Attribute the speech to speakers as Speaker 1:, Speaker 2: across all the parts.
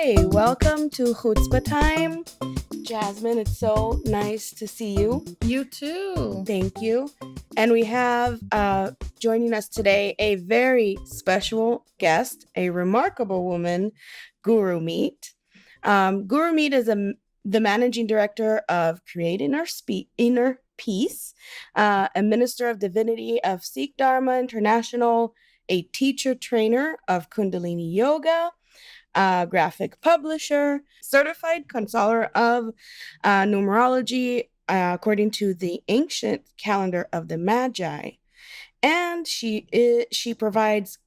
Speaker 1: Hi, welcome to Chutzpah time. Jasmin, it's so nice to see you.
Speaker 2: You too.
Speaker 1: Thank you. And we have joining us today a very special guest, a remarkable woman, Gurumeet. Gurumeet is the managing director of Create Inner Peace, a minister of Divinity of Sikh Dharma International, a teacher trainer of Kundalini Yoga, graphic publisher, certified counselor of numerology according to the ancient calendar of the Magi. And she provides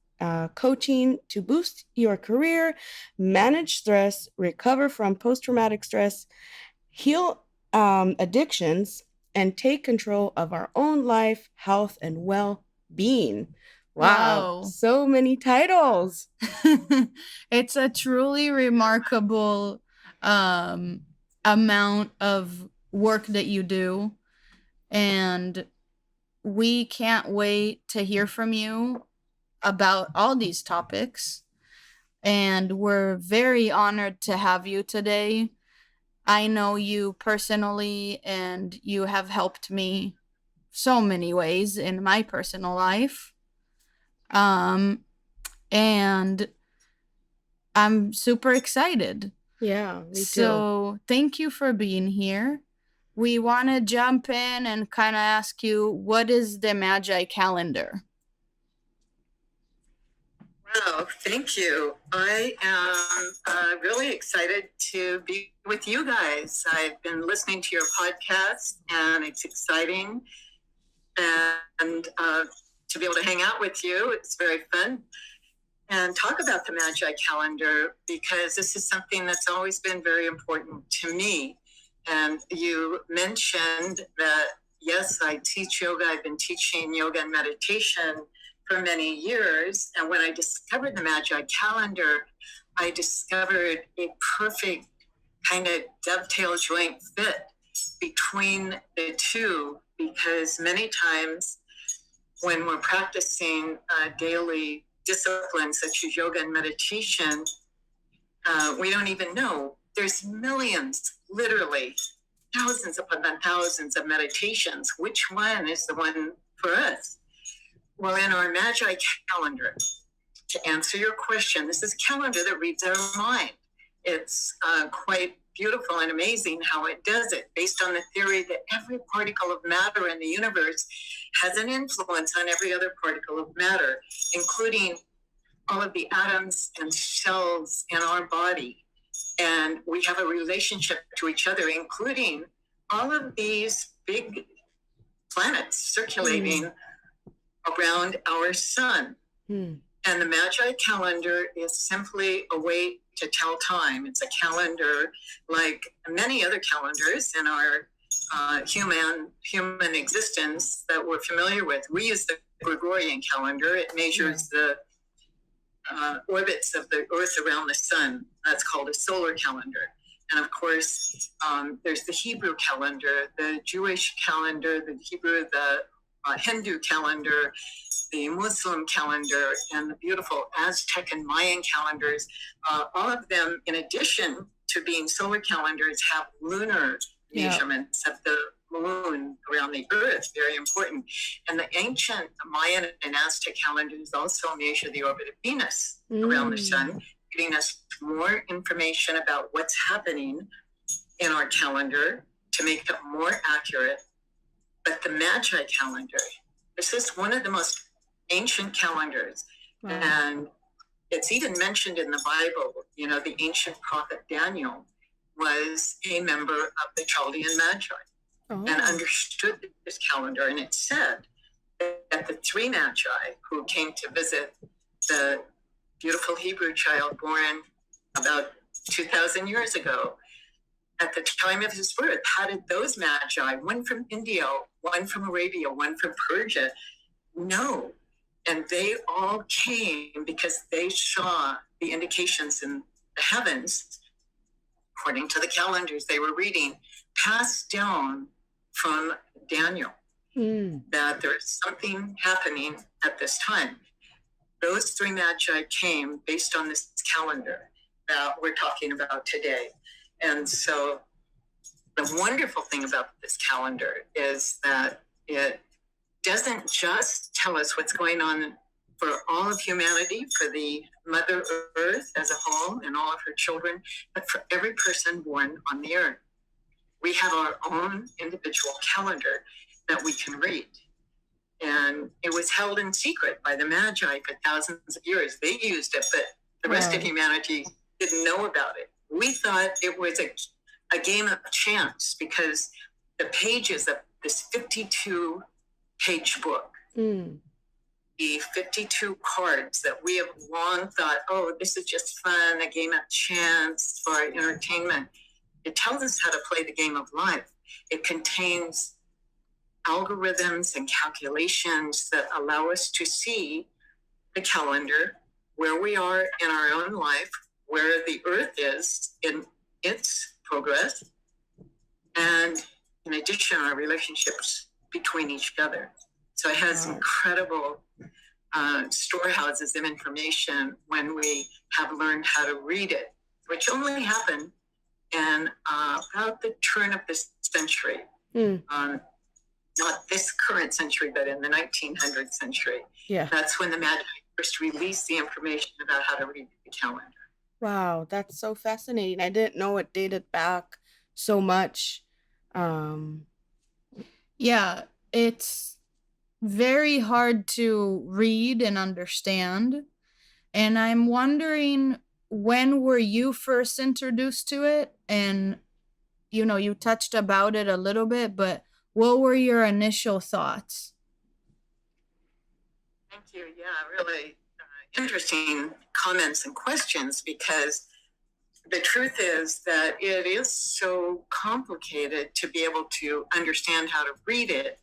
Speaker 1: coaching to boost your career, manage stress, recover from post-traumatic stress, heal addictions, and take control of our own life, health, and well-being. Wow. So many titles.
Speaker 2: It's a truly remarkable amount of work that you do. And we can't wait to hear from you about all these topics. And we're very honored to have you today. I know you personally, and you have helped me so many ways in my personal life. And I'm super excited.
Speaker 1: Yeah, me too.
Speaker 2: So thank you for being here. We want to jump in and kind of ask you, what is the Magi calendar?
Speaker 3: Wow, thank you. I am really excited to be with you guys. I've been listening to your podcast, and it's exciting. And to be able to hang out with you, it's very fun. And talk about the Magi calendar, because this is something that's always been very important to me. And you mentioned that, yes, I teach yoga. I've been teaching yoga and meditation for many years. And when I discovered the Magi calendar, I discovered a perfect kind of dovetail joint fit between the two, because many times when we're practicing daily disciplines such as yoga and meditation, we don't even know. There's millions, literally thousands upon thousands of meditations. Which one is the one for us? Well, in our Magi calendar, to answer your question, this is a calendar that reads our mind. It's quite beautiful and amazing how it does it, based on the theory that every particle of matter in the universe has an influence on every other particle of matter, including all of the atoms and cells in our body. And we have a relationship to each other, including all of these big planets circulating around our sun. And the Magi calendar is simply a way to tell time. It's a calendar like many other calendars in our human existence that we're familiar with. We use the Gregorian calendar. It measures the orbits of the Earth around the sun. That's called a solar calendar. And of course, there's the Hebrew calendar, the Jewish calendar, the Hebrew, the Hindu calendar, the Muslim calendar, and the beautiful Aztec and Mayan calendars. All of them, in addition to being solar calendars, have lunar measurements of the moon around the Earth, very important. And the ancient Mayan and Aztec calendars also measure the orbit of Venus around the sun, giving us more information about what's happening in our calendar to make it more accurate. But the Magi calendar, this is one of the most ancient calendars. And it's even mentioned in the Bible. You know, the ancient prophet Daniel was a member of the Chaldean Magi and understood this calendar. And it said that the three Magi who came to visit the beautiful Hebrew child born about 2,000 years ago, at the time of his birth, how did those Magi, one from India, one from Arabia, one from Persia, know? And they all came because they saw the indications in the heavens, according to the calendars they were reading, passed down from Daniel, that there's something happening at this time. Those three Magi came based on this calendar. we're talking about today. And so the wonderful thing about this calendar is that it doesn't just tell us what's going on for all of humanity, for the Mother Earth as a whole and all of her children, but for every person born on the earth. We have our own individual calendar that we can read. And it was held in secret by the Magi for thousands of years. They used it, but the rest of humanity didn't know about it. We thought it was a game of chance because the pages of this 52-page book, the 52 cards that we have long thought, oh, this is just fun, a game of chance for entertainment. It tells us how to play the game of life. It contains algorithms and calculations that allow us to see the calendar, where we are in our own life, where the earth is in its progress, and in addition, our relationships between each other. So it has incredible storehouses of information when we have learned how to read it, which only happened in about the turn of this century. Not this current century, but in the 1900th century. Yeah. That's when the Magi first released the information about how to read the calendar.
Speaker 1: Wow, that's so fascinating. I didn't know it dated back so much.
Speaker 2: Yeah, it's very hard to read and understand. And I'm wondering, when were you first introduced to it? And, you know, you touched about it a little bit, but what were your initial thoughts?
Speaker 3: Thank you. Yeah, really interesting comments and questions, because the truth is that it is so complicated to be able to understand how to read it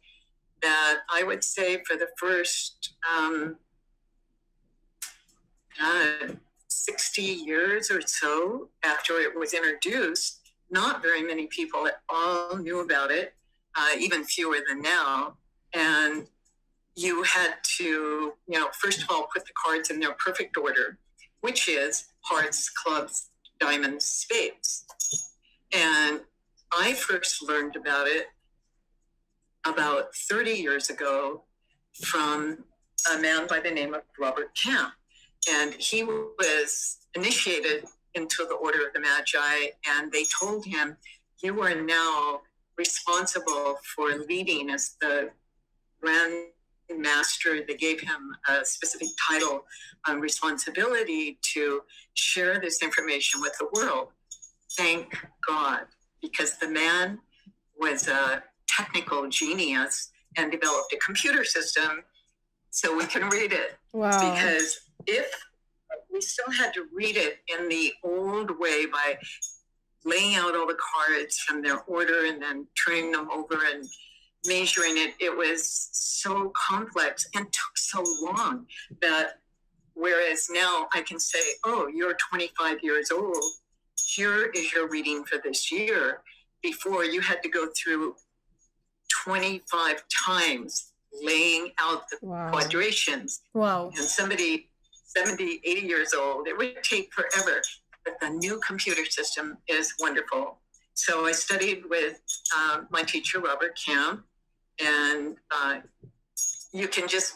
Speaker 3: that I would say for the first 60 years or so after it was introduced, not very many people at all knew about it, even fewer than now. And you had to, first of all, put the cards in their perfect order, which is hearts, clubs, diamonds, spades. And I first learned about it about 30 years ago from a man by the name of Robert Camp. And he was initiated into the Order of the Magi, and they told him, you are now responsible for leading as the Grand Master. They gave him a specific title on responsibility to share this information with the world. Thank God, because the man was a technical genius and developed a computer system so we can read it.
Speaker 1: Wow.
Speaker 3: Because if we still had to read it in the old way by laying out all the cards from their order and then turning them over and measuring it, it was so complex and took so long that whereas now I can say, oh, you're 25 years old, here is your reading for this year. Before, you had to go through 25 times laying out the quadrations.
Speaker 2: Wow.
Speaker 3: And somebody 70, 80 years old, it would take forever. But the new computer system is wonderful. So I studied with my teacher, Robert Camp, and you can just,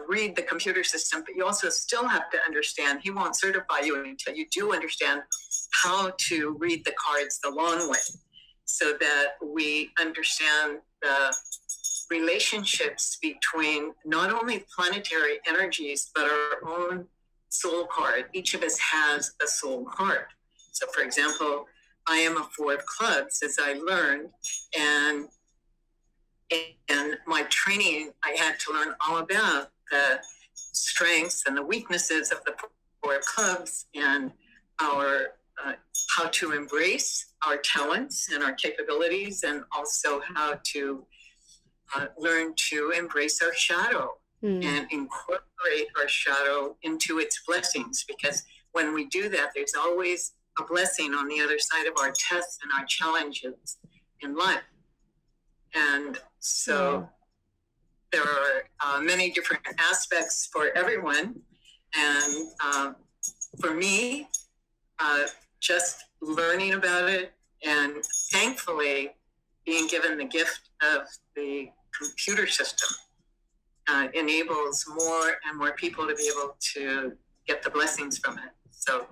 Speaker 3: read the computer system, but you also still have to understand. He won't certify you until you do understand how to read the cards the long way, so that we understand the relationships between not only planetary energies, but our own soul card. Each of us has a soul card. So, for example, I am a 4 of clubs, as I learned, and in my training, I had to learn all about the strengths and the weaknesses of the 4 of clubs and our how to embrace our talents and our capabilities, and also how to learn to embrace our shadow and incorporate our shadow into its blessings. Because when we do that, there's always a blessing on the other side of our tests and our challenges in life. And so there are many different aspects for everyone. And for me, just learning about it, and thankfully being given the gift of the computer system enables more and more people to be able to get the blessings from it. So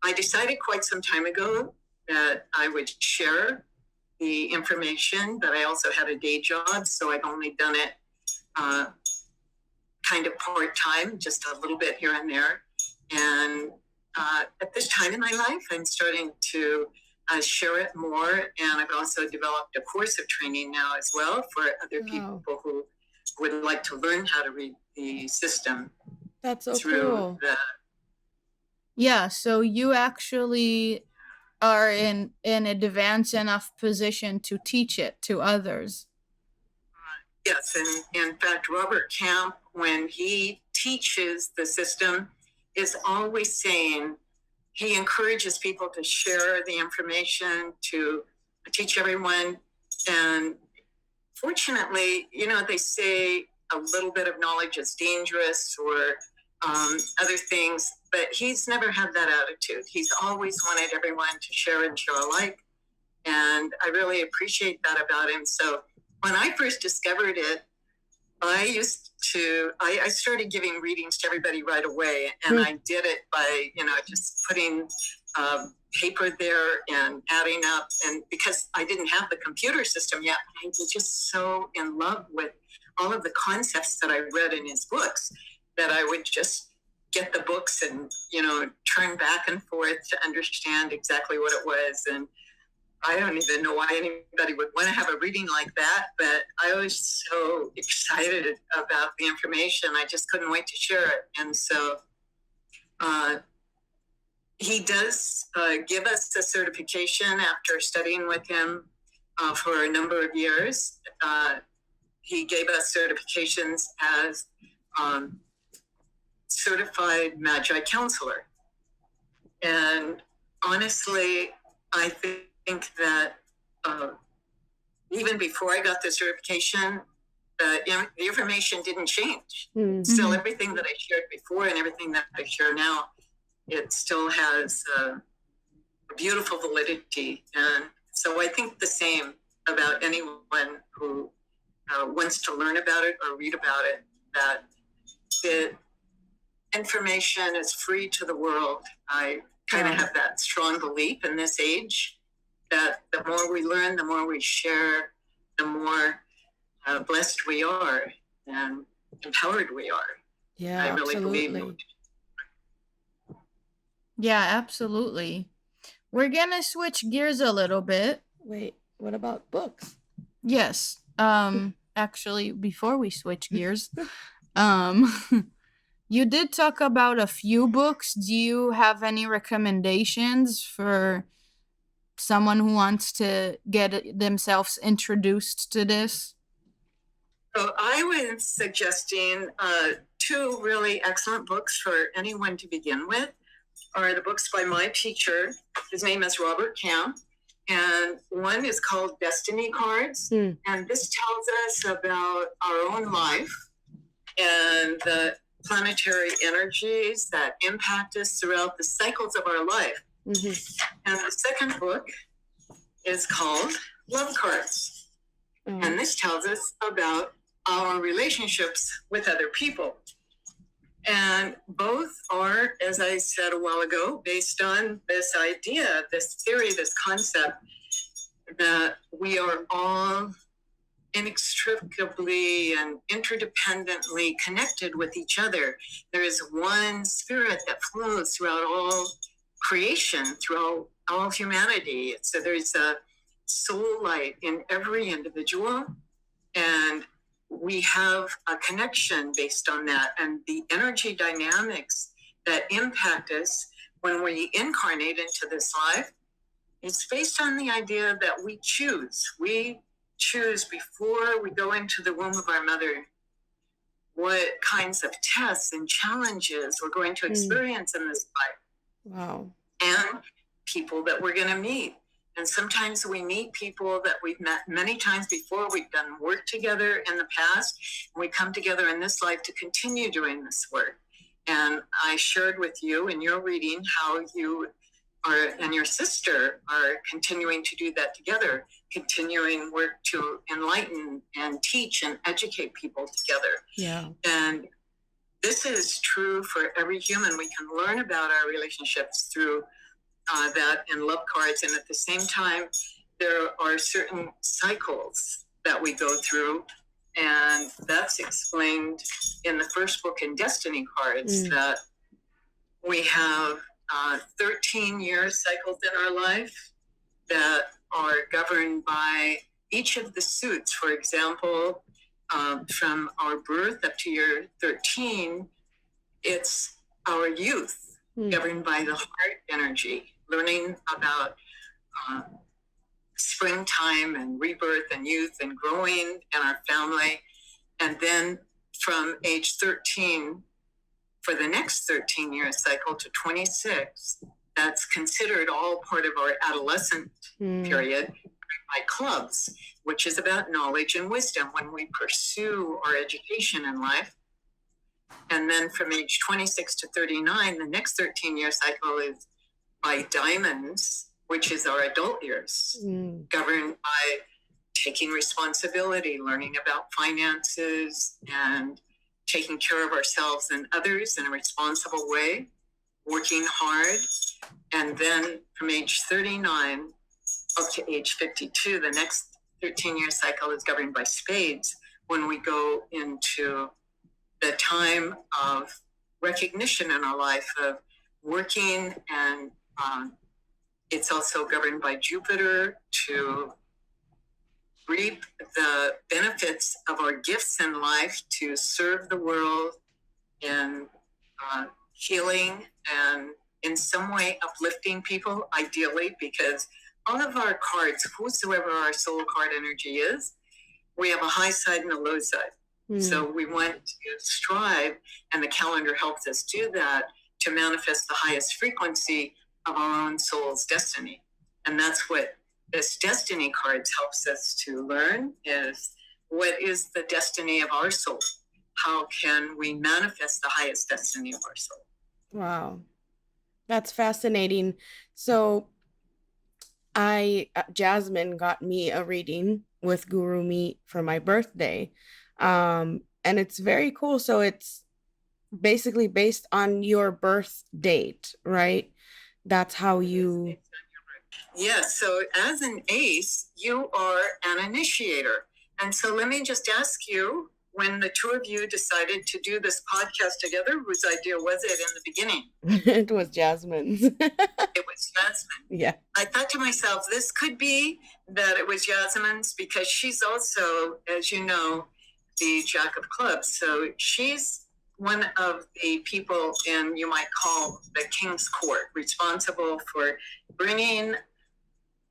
Speaker 3: I decided quite some time ago that I would share the information, but I also had a day job, so I've only done it kind of part-time, just a little bit here and there. And at this time in my life, I'm starting to share it more. And I've also developed a course of training now as well for other people who would like to learn how to read the system.
Speaker 1: That's so cool.
Speaker 2: Yeah, so you actually are in an advanced enough position to teach it to others.
Speaker 3: Yes, and in fact, Robert Camp, when he teaches the system, is always saying, he encourages people to share the information, to teach everyone. And fortunately, you know, they say a little bit of knowledge is dangerous, or other things, but he's never had that attitude. He's always wanted everyone to share and share alike. And I really appreciate that about him. So when I first discovered it, I started giving readings to everybody right away. And I did it by, you know, just putting paper there and adding up. And because I didn't have the computer system yet, I was just so in love with all of the concepts that I read in his books that I would just get the books and, you know, turn back and forth to understand exactly what it was. And I don't even know why anybody would want to have a reading like that, but I was so excited about the information. I just couldn't wait to share it. And so he does give us a certification after studying with him for a number of years. He gave us certifications as certified Magi counselor. And honestly, I think that even before I got the certification, the information didn't change. Mm-hmm. Still, everything that I shared before and everything that I share now, it still has a beautiful validity. And so I think the same about anyone who wants to learn about it or read about it, that the information is free to the world. I kind of have that strong belief in this age that the more we learn, the more we share, the more blessed we are and empowered we are.
Speaker 1: Yeah,
Speaker 3: I really
Speaker 1: absolutely.
Speaker 3: believe.
Speaker 2: Yeah, absolutely. We're gonna switch gears a little bit.
Speaker 1: Wait, what about books?
Speaker 2: Yes. Actually, before we switch gears, you did talk about a few books. Do you have any recommendations for someone who wants to get themselves introduced to this?
Speaker 3: So I was suggesting two really excellent books for anyone to begin with are the books by my teacher. His name is Robert Camp. And one is called Destiny Cards. And this tells us about our own life and the planetary energies that impact us throughout the cycles of our life. Mm-hmm. And the second book is called Love Cards. Mm-hmm. And this tells us about our relationships with other people. And both are, as I said a while ago, based on this idea, this theory, this concept that we are all inextricably and interdependently connected with each other. There is one spirit that flows throughout all creation, throughout all humanity. So there's a soul light in every individual, and we have a connection based on that. And the energy dynamics that impact us when we incarnate into this life, it's based on the idea that we choose. We choose before we go into the womb of our mother what kinds of tests and challenges we're going to experience in this life. Wow. And people that we're going to meet. And sometimes we meet people that we've met many times before. We've done work together in the past. And we come together in this life to continue doing this work. And I shared with you in your reading how you and your sister are continuing to do that together, continuing work to enlighten and teach and educate people together.
Speaker 1: Yeah.
Speaker 3: And this is true for every human. We can learn about our relationships through that in love cards. And at the same time, there are certain cycles that we go through. And that's explained in the first book in Destiny Cards, that we have 13-year cycles in our life that are governed by each of the suits. For example, from our birth up to year 13, it's our youth, governed by the heart energy, learning about springtime and rebirth and youth and growing in our family. And then from age 13, for the next 13-year cycle to 26, that's considered all part of our adolescent period by clubs, which is about knowledge and wisdom when we pursue our education in life. And then from age 26 to 39, the next 13-year cycle is by diamonds, which is our adult years, governed by taking responsibility, learning about finances, and taking care of ourselves and others in a responsible way, working hard. And then from age 39 up to age 52, the next 13-year cycle is governed by spades, when we go into the time of recognition in our life of working. And it's also governed by Jupiter to reap the benefits of our gifts in life, to serve the world in healing and in some way uplifting people, ideally, because all of our cards, whosoever our soul card energy is, we have a high side and a low side. So we want to strive, and the calendar helps us do that, to manifest the highest frequency of our own soul's destiny. And that's what this destiny cards helps us to learn, is what is the destiny of our soul? How can we manifest the highest destiny of our soul?
Speaker 1: Wow. That's fascinating. So Jasmin got me a reading with Gurumeet for my birthday. And it's very cool. So it's basically based on your birth date, right? That's how you...
Speaker 3: Yes. So as an ace, you are an initiator. And so let me just ask you, when the two of you decided to do this podcast together, whose idea was it in the beginning?
Speaker 1: It was Jasmin's.
Speaker 3: It was Jasmin.
Speaker 1: Yeah.
Speaker 3: I thought to myself, this could be that it was Jasmin's, because she's also, as you know, the Jack of Clubs. So she's one of the people in, you might call, the King's Court, responsible for bringing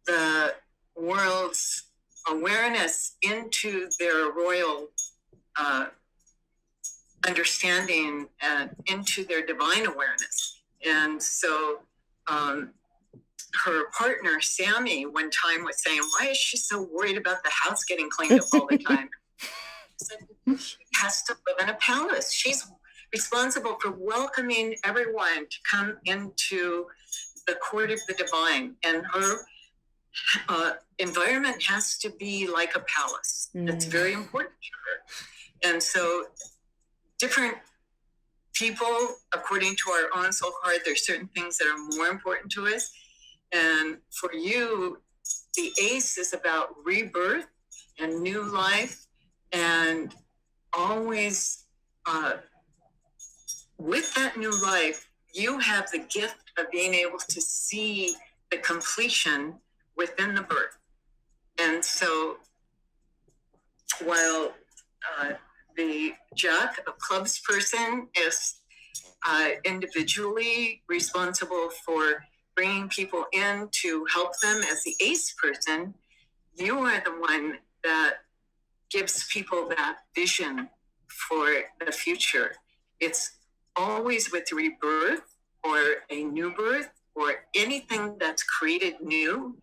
Speaker 3: the world's awareness into their royal understanding and into their divine awareness. And so her partner, Sammy, one time was saying, why is she so worried about the house getting cleaned up all the time? Said, she has to live in a palace. She's responsible for welcoming everyone to come into the court of the divine. And her environment has to be like a palace. It's very important to her. And so different people, according to our own soul card, there's certain things that are more important to us. And for you, the ace is about rebirth and new life, and always with that new life, you have the gift of being able to see the completion within the birth. And so while the Jack of Clubs person is individually responsible for bringing people in to help them, as the ace person, you are the one that gives people that vision for the future. It's always with rebirth or a new birth or anything that's created new.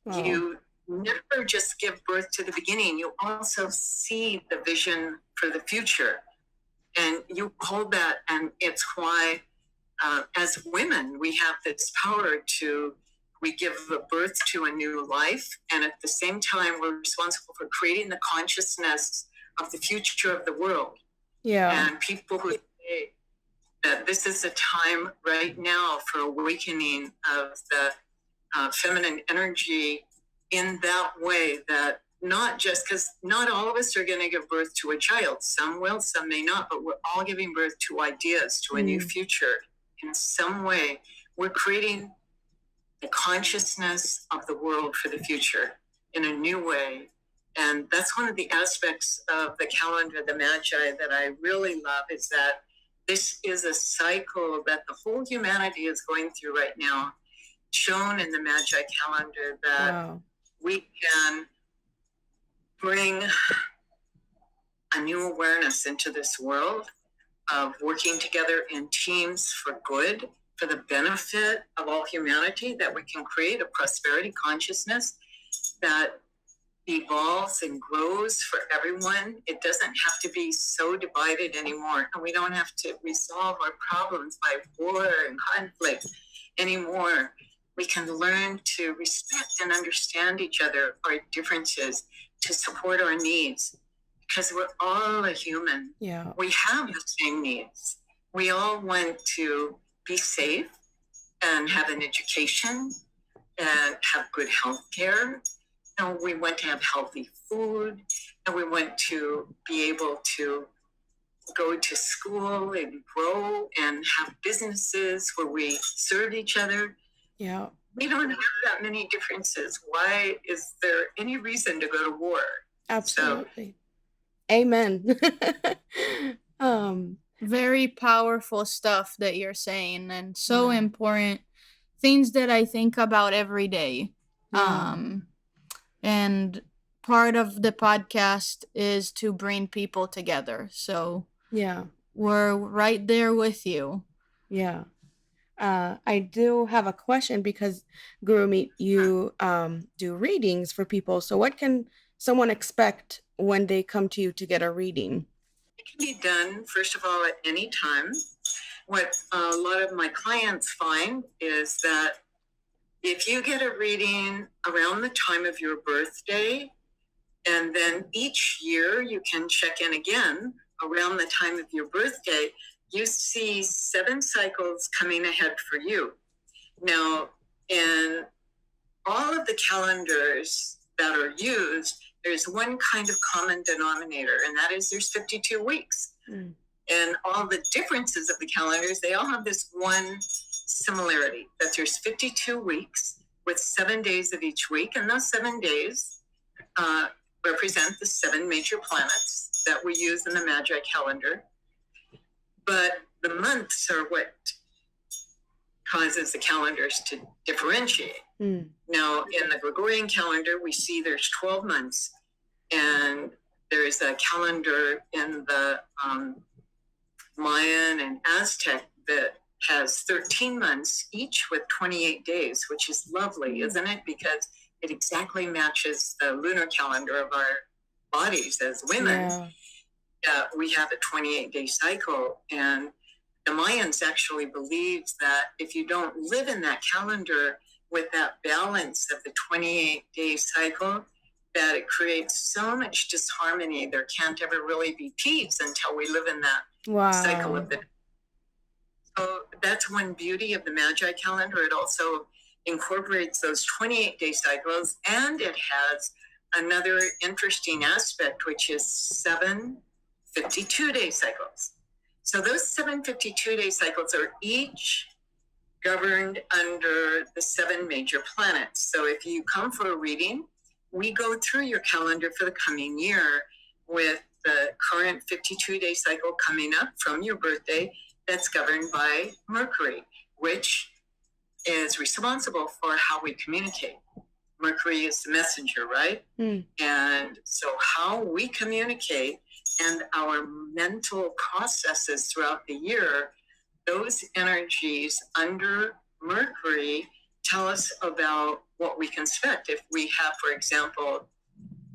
Speaker 3: Oh. You never just give birth to the beginning. You also see the vision for the future. And you hold that, and it's why as women, we have this power we give birth to a new life, and at the same time, we're responsible for creating the consciousness of the future of the world.
Speaker 1: Yeah.
Speaker 3: And people who say that this is a time right now for awakening of the feminine energy in that way, that not just because not all of us are going to give birth to a child. Some will, some may not, but we're all giving birth to ideas, to a new future. In some way, we're creating the consciousness of the world for the future in a new way. And that's one of the aspects of the calendar, the Magi, that I really love, is that this is a cycle that the whole humanity is going through right now, shown in the Magi calendar, that we can bring a new awareness into this world of working together in teams for good, for the benefit of all humanity, that we can create a prosperity consciousness that evolves and grows for everyone. It doesn't have to be so divided anymore, and we don't have to resolve our problems by war and conflict anymore. We can learn to respect and understand each other, our differences, to support our needs, because we're all a human.
Speaker 1: Yeah.
Speaker 3: We have the same needs. We all want to be safe and have an education and have good health care. And we want to have healthy food, and we want to be able to go to school and grow and have businesses where we serve each other.
Speaker 1: Yeah.
Speaker 3: We don't have that many differences. Why is there any reason to go to war?
Speaker 1: Absolutely. Amen.
Speaker 2: Very powerful stuff that you're saying, and so important. Things that I think about every day. And part of the podcast is to bring people together. So we're right there with you.
Speaker 1: Yeah. I do have a question, because Gurumeet, you do readings for people. So what can someone expect when they come to you to get a reading?
Speaker 3: It can be done, first of all, at any time. What a lot of my clients find is that if you get a reading around the time of your birthday, and then each year you can check in again around the time of your birthday, you see 7 cycles coming ahead for you. Now, in all of the calendars that are used, there's one kind of common denominator, and that is there's 52 weeks. And all the differences of the calendars, they all have this one similarity, that there's 52 weeks with 7 days of each week, and those 7 days represent the 7 major planets that we use in the Magi calendar. But the months are what causes the calendars to differentiate. Now, in the Gregorian calendar, we see there's 12 months, and there's a calendar in the Mayan and Aztec that has 13 months, each with 28 days, which is lovely, isn't it? Because it exactly matches the lunar calendar of our bodies as women. We have a 28-day cycle, and the Mayans actually believe that if you don't live in that calendar with that balance of the 28-day cycle, that it creates so much disharmony. There can't ever really be peace until we live in that cycle of it. So that's one beauty of the Magi calendar. It also incorporates those 28-day cycles, and it has another interesting aspect, which is 7 52-day cycles. So those 7 52-day cycles are each governed under the 7 major planets. So if you come for a reading, we go through your calendar for the coming year with the current 52-day cycle coming up from your birthday that's governed by Mercury, which is responsible for how we communicate. Mercury is the messenger, right? And so how we communicate and our mental processes throughout the year, those energies under Mercury tell us about what we can expect. If we have, for example,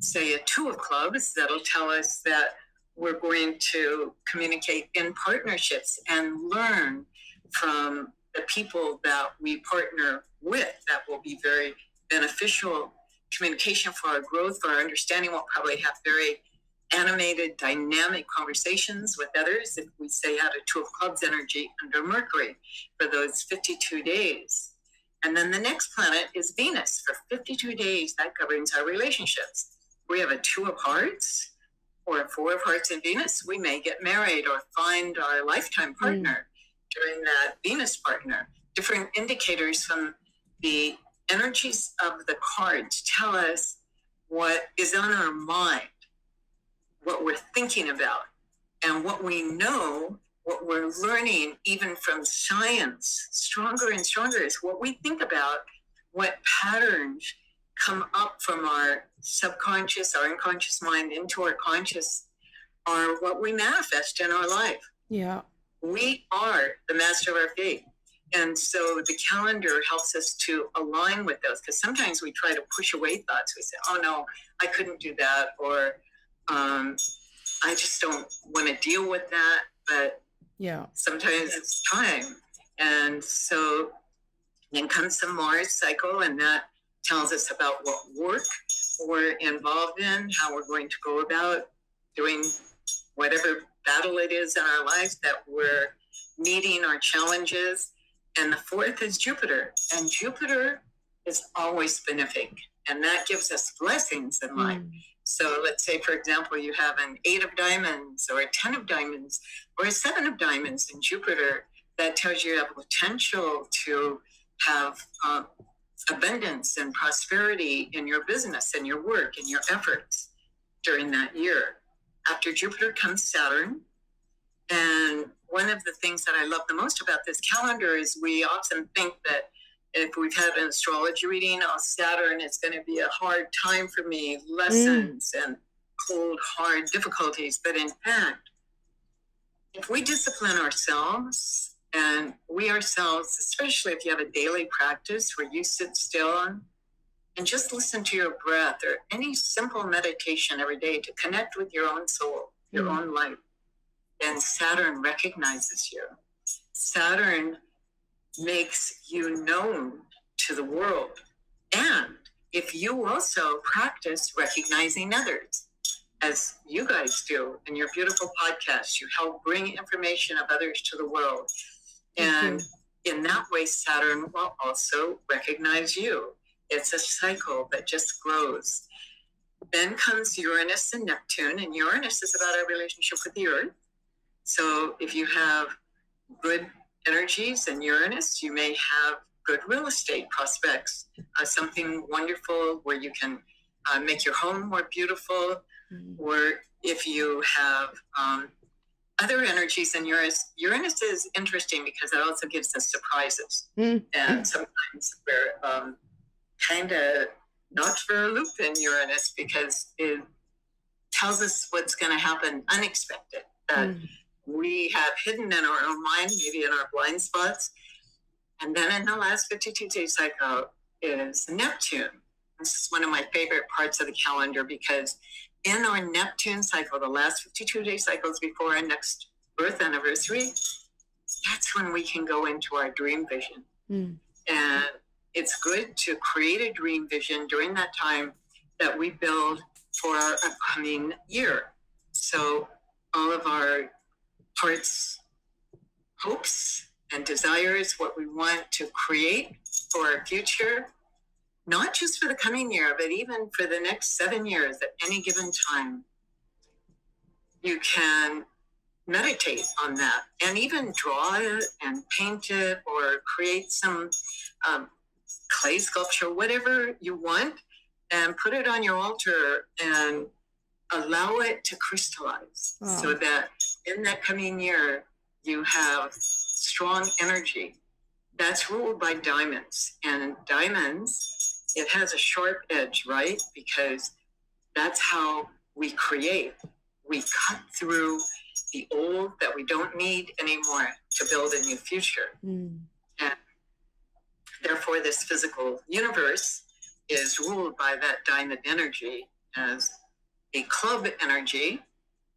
Speaker 3: say a 2 of clubs, that'll tell us that we're going to communicate in partnerships and learn from the people that we partner with that will be very beneficial. Communication for our growth, for our understanding. We'll probably have very animated, dynamic conversations with others if we say had a Two of Clubs energy under Mercury for those 52 days. And then the next planet is Venus for 52 days. That governs our relationships. We have a Two of Hearts or a Four of Hearts in Venus. We may get married or find our lifetime partner during that Venus partner. Different indicators from the energies of the cards tell us what is on our mind, what we're thinking about, and what we know, what we're learning even from science, stronger and stronger, is what we think about, what patterns come up from our subconscious, our unconscious mind into our conscious, are what we manifest in our life.
Speaker 1: Yeah.
Speaker 3: We are the master of our fate. And so the calendar helps us to align with those, because sometimes we try to push away thoughts. We say, oh no, I couldn't do that, or I just don't want to deal with that. But
Speaker 1: Yeah.
Speaker 3: sometimes it's time. And so then comes the Mars cycle, and that tells us about what work we're involved in, how we're going to go about doing whatever battle it is in our lives that we're meeting our challenges. And the fourth is Jupiter. And Jupiter is always benefic. And that gives us blessings in life. So let's say, for example, you have an 8 of diamonds or a 10 of diamonds or a 7 of diamonds in Jupiter. That tells you have potential to have abundance and prosperity in your business and your work and your efforts during that year. After Jupiter comes Saturn. And one of the things that I love the most about this calendar is we often think that if we've had an astrology reading, oh, Saturn is going to be a hard time for me, lessons and cold, hard difficulties. But in fact, if we discipline ourselves, and we ourselves, especially if you have a daily practice where you sit still and just listen to your breath, or any simple meditation every day to connect with your own soul, your own life, then Saturn recognizes you. Saturn makes you known to the world. And if you also practice recognizing others, as you guys do in your beautiful podcast, you help bring information of others to the world. And in that way, Saturn will also recognize you. It's a cycle that just grows. Then comes Uranus and Neptune, and Uranus is about our relationship with the Earth. So if you have good energies in Uranus, you may have good real estate prospects, something wonderful where you can make your home more beautiful. Or if you have other energies in Uranus, Uranus is interesting because it also gives us surprises. And sometimes we're kind of knocked for a loop in Uranus because it tells us what's going to happen unexpected, that we have hidden in our own mind, maybe in our blind spots. And then in the last 52-day cycle is Neptune. This is one of my favorite parts of the calendar, because in our Neptune cycle, the last 52-day cycles before our next birth anniversary, that's when we can go into our dream vision. And it's good to create a dream vision during that time that we build for our upcoming year. So all of our heart's hopes and desires, what we want to create for our future, not just for the coming year, but even for the next 7 years at any given time. You can meditate on that and even draw it and paint it or create some clay sculpture, whatever you want, and put it on your altar and allow it to crystallize so that in that coming year you have strong energy. That's ruled by diamonds, and diamonds, it has a sharp edge, right? Because that's how we create. We cut through the old that we don't need anymore to build a new future. And therefore, this physical universe is ruled by that diamond energy, as a club energy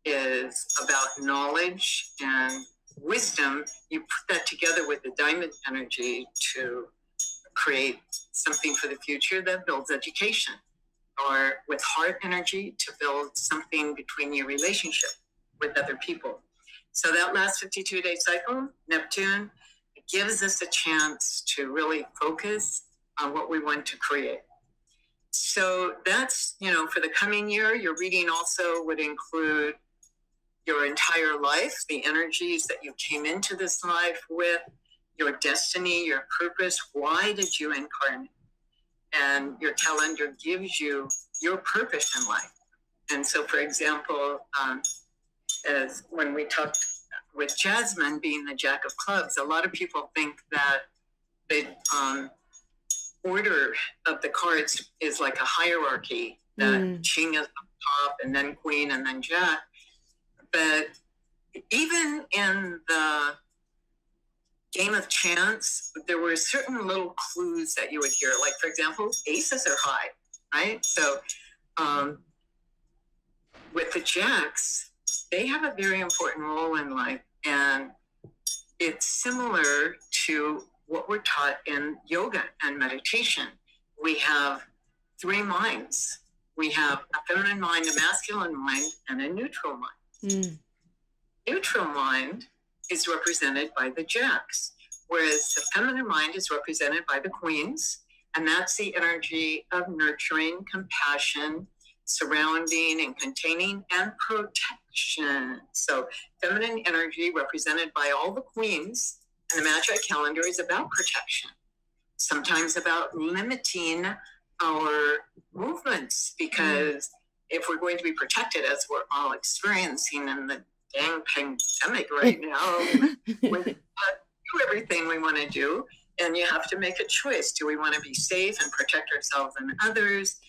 Speaker 3: is about knowledge and wisdom, you put that together with the diamond energy to create something for the future that builds education, or with heart energy to build something between your relationship with other people. So that last 52-day cycle, Neptune, gives us a chance to really focus on what we want to create. So that's, for the coming year, your reading also would include your entire life, the energies that you came into this life with, your destiny, your purpose. Why did you incarnate? And your calendar gives you your purpose in life. And so, for example, as when we talked with Jasmin being the Jack of Clubs, a lot of people think that the order of the cards is like a hierarchy, that King is up top and then Queen and then Jack. But even in the game of chance, there were certain little clues that you would hear. Like, for example, aces are high, right? So with the Jacks, they have a very important role in life. And it's similar to what we're taught in yoga and meditation. We have three minds. We have a feminine mind, a masculine mind, and a neutral mind. Neutral mind is represented by the Jacks, whereas the feminine mind is represented by the Queens, and that's the energy of nurturing, compassion, surrounding and containing, and protection. So feminine energy represented by all the Queens, and the Magi calendar is about protection, sometimes about limiting our movements, because if we're going to be protected, as we're all experiencing in the dang pandemic right now, we do everything we want to do, and you have to make a choice. Do we want to be safe and protect ourselves and others,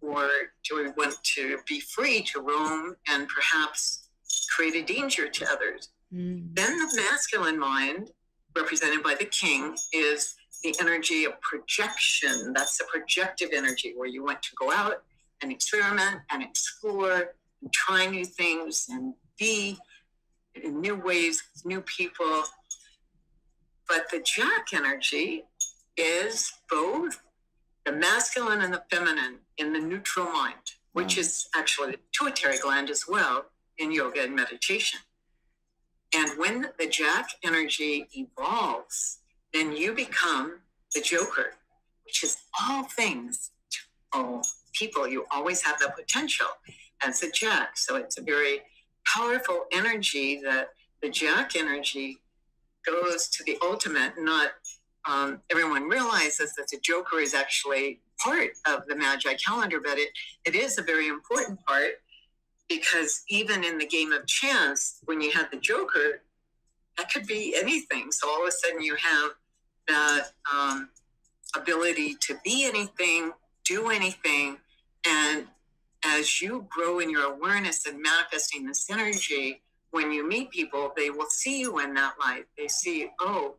Speaker 3: or do we want to be free to roam and perhaps create a danger to others? Then the masculine mind, represented by the King, is the energy of projection. That's the projective energy, where you want to go out and experiment and explore and try new things and be in new ways with new people. But the Jack energy is both the masculine and the feminine in the neutral mind, which is actually the pituitary gland as well in yoga and meditation. And when the Jack energy evolves, then you become the Joker, which is all things to all people. You always have the potential as a Jack. So it's a very powerful energy that the Jack energy goes to the ultimate. Not everyone realizes that the Joker is actually part of the Magi calendar, but it is a very important part, because even in the game of chance, when you have the Joker, that could be anything. So all of a sudden you have that ability to be anything, do anything. And as you grow in your awareness and manifesting this energy, when you meet people, they will see you in that light. They see, oh,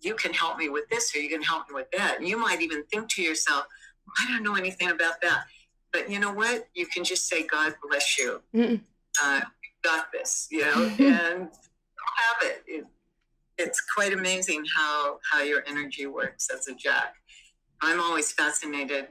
Speaker 3: you can help me with this, or you can help me with that. And you might even think to yourself, I don't know anything about that. But you know what? You can just say, God bless you. Got this, and have it. It's quite amazing how your energy works as a Jack. I'm always fascinated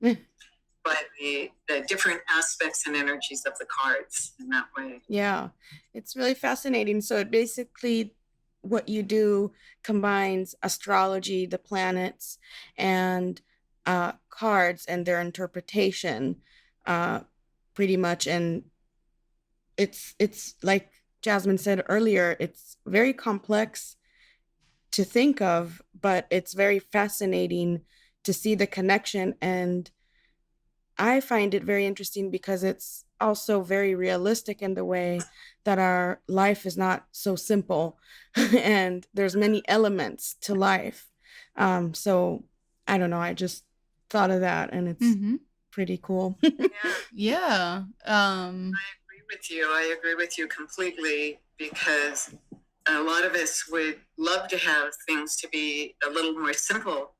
Speaker 3: by the different aspects and energies of the cards in that way.
Speaker 1: Yeah, it's really fascinating. So it basically, what you do combines astrology, the planets, and cards and their interpretation, pretty much. And it's like Jasmin said earlier, it's very complex to think of, but it's very fascinating to see the connection. And I find it very interesting because it's also very realistic in the way that our life is not so simple and there's many elements to life. So I don't know, I just thought of that, and it's pretty cool.
Speaker 2: Yeah.
Speaker 3: I agree with you completely, because a lot of us would love to have things to be a little more simple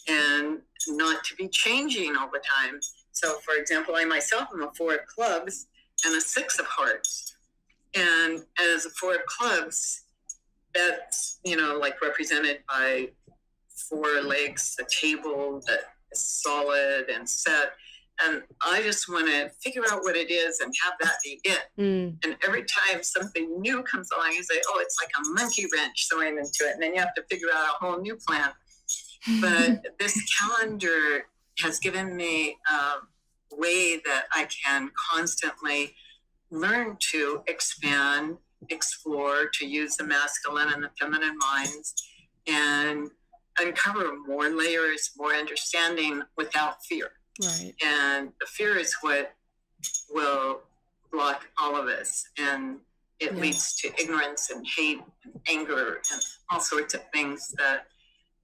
Speaker 3: and not to be changing all the time. So, for example, I myself am a 4 of clubs and a 6 of hearts. And as a 4 of clubs, that's, like represented by 4 legs, a table that is solid and set. And I just want to figure out what it is and have that be it. And every time something new comes along, you say, oh, it's like a monkey wrench throwing into it. And then you have to figure out a whole new plan. But this calendar has given me a way that I can constantly learn to expand, explore, to use the masculine and the feminine minds, and uncover more layers, more understanding without fear.
Speaker 1: Right.
Speaker 3: And the fear is what will block all of us. And it leads to ignorance and hate and anger and all sorts of things that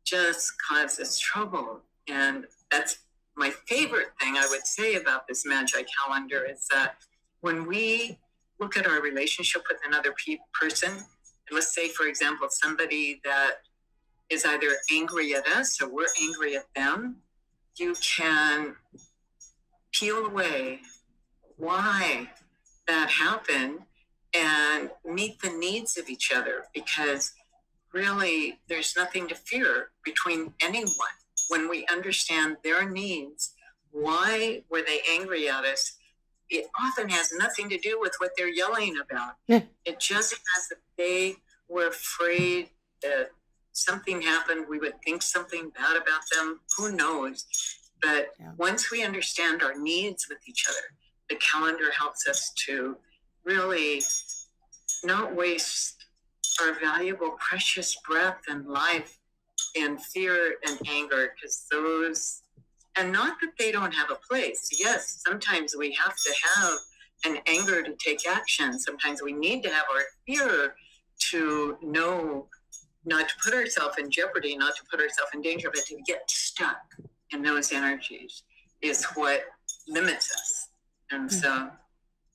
Speaker 3: just cause us trouble. And that's my favorite thing I would say about this Magi calendar is that when we look at our relationship with another person, and let's say, for example, somebody that is either angry at us or we're angry at them, you can peel away why that happened and meet the needs of each other, because really there's nothing to fear between anyone. When we understand their needs, why were they angry at us? It often has nothing to do with what they're yelling about. It just has that they were afraid that something happened. We would think something bad about them. Who knows? But once we understand our needs with each other, the calendar helps us to really not waste our valuable, precious breath and life in fear and anger, because those, and not that they don't have a place. Yes, sometimes we have to have an anger to take action. Sometimes we need to have our fear to know not to put ourselves in jeopardy, not to put ourselves in danger, but to get stuck in those energies is what limits us. And so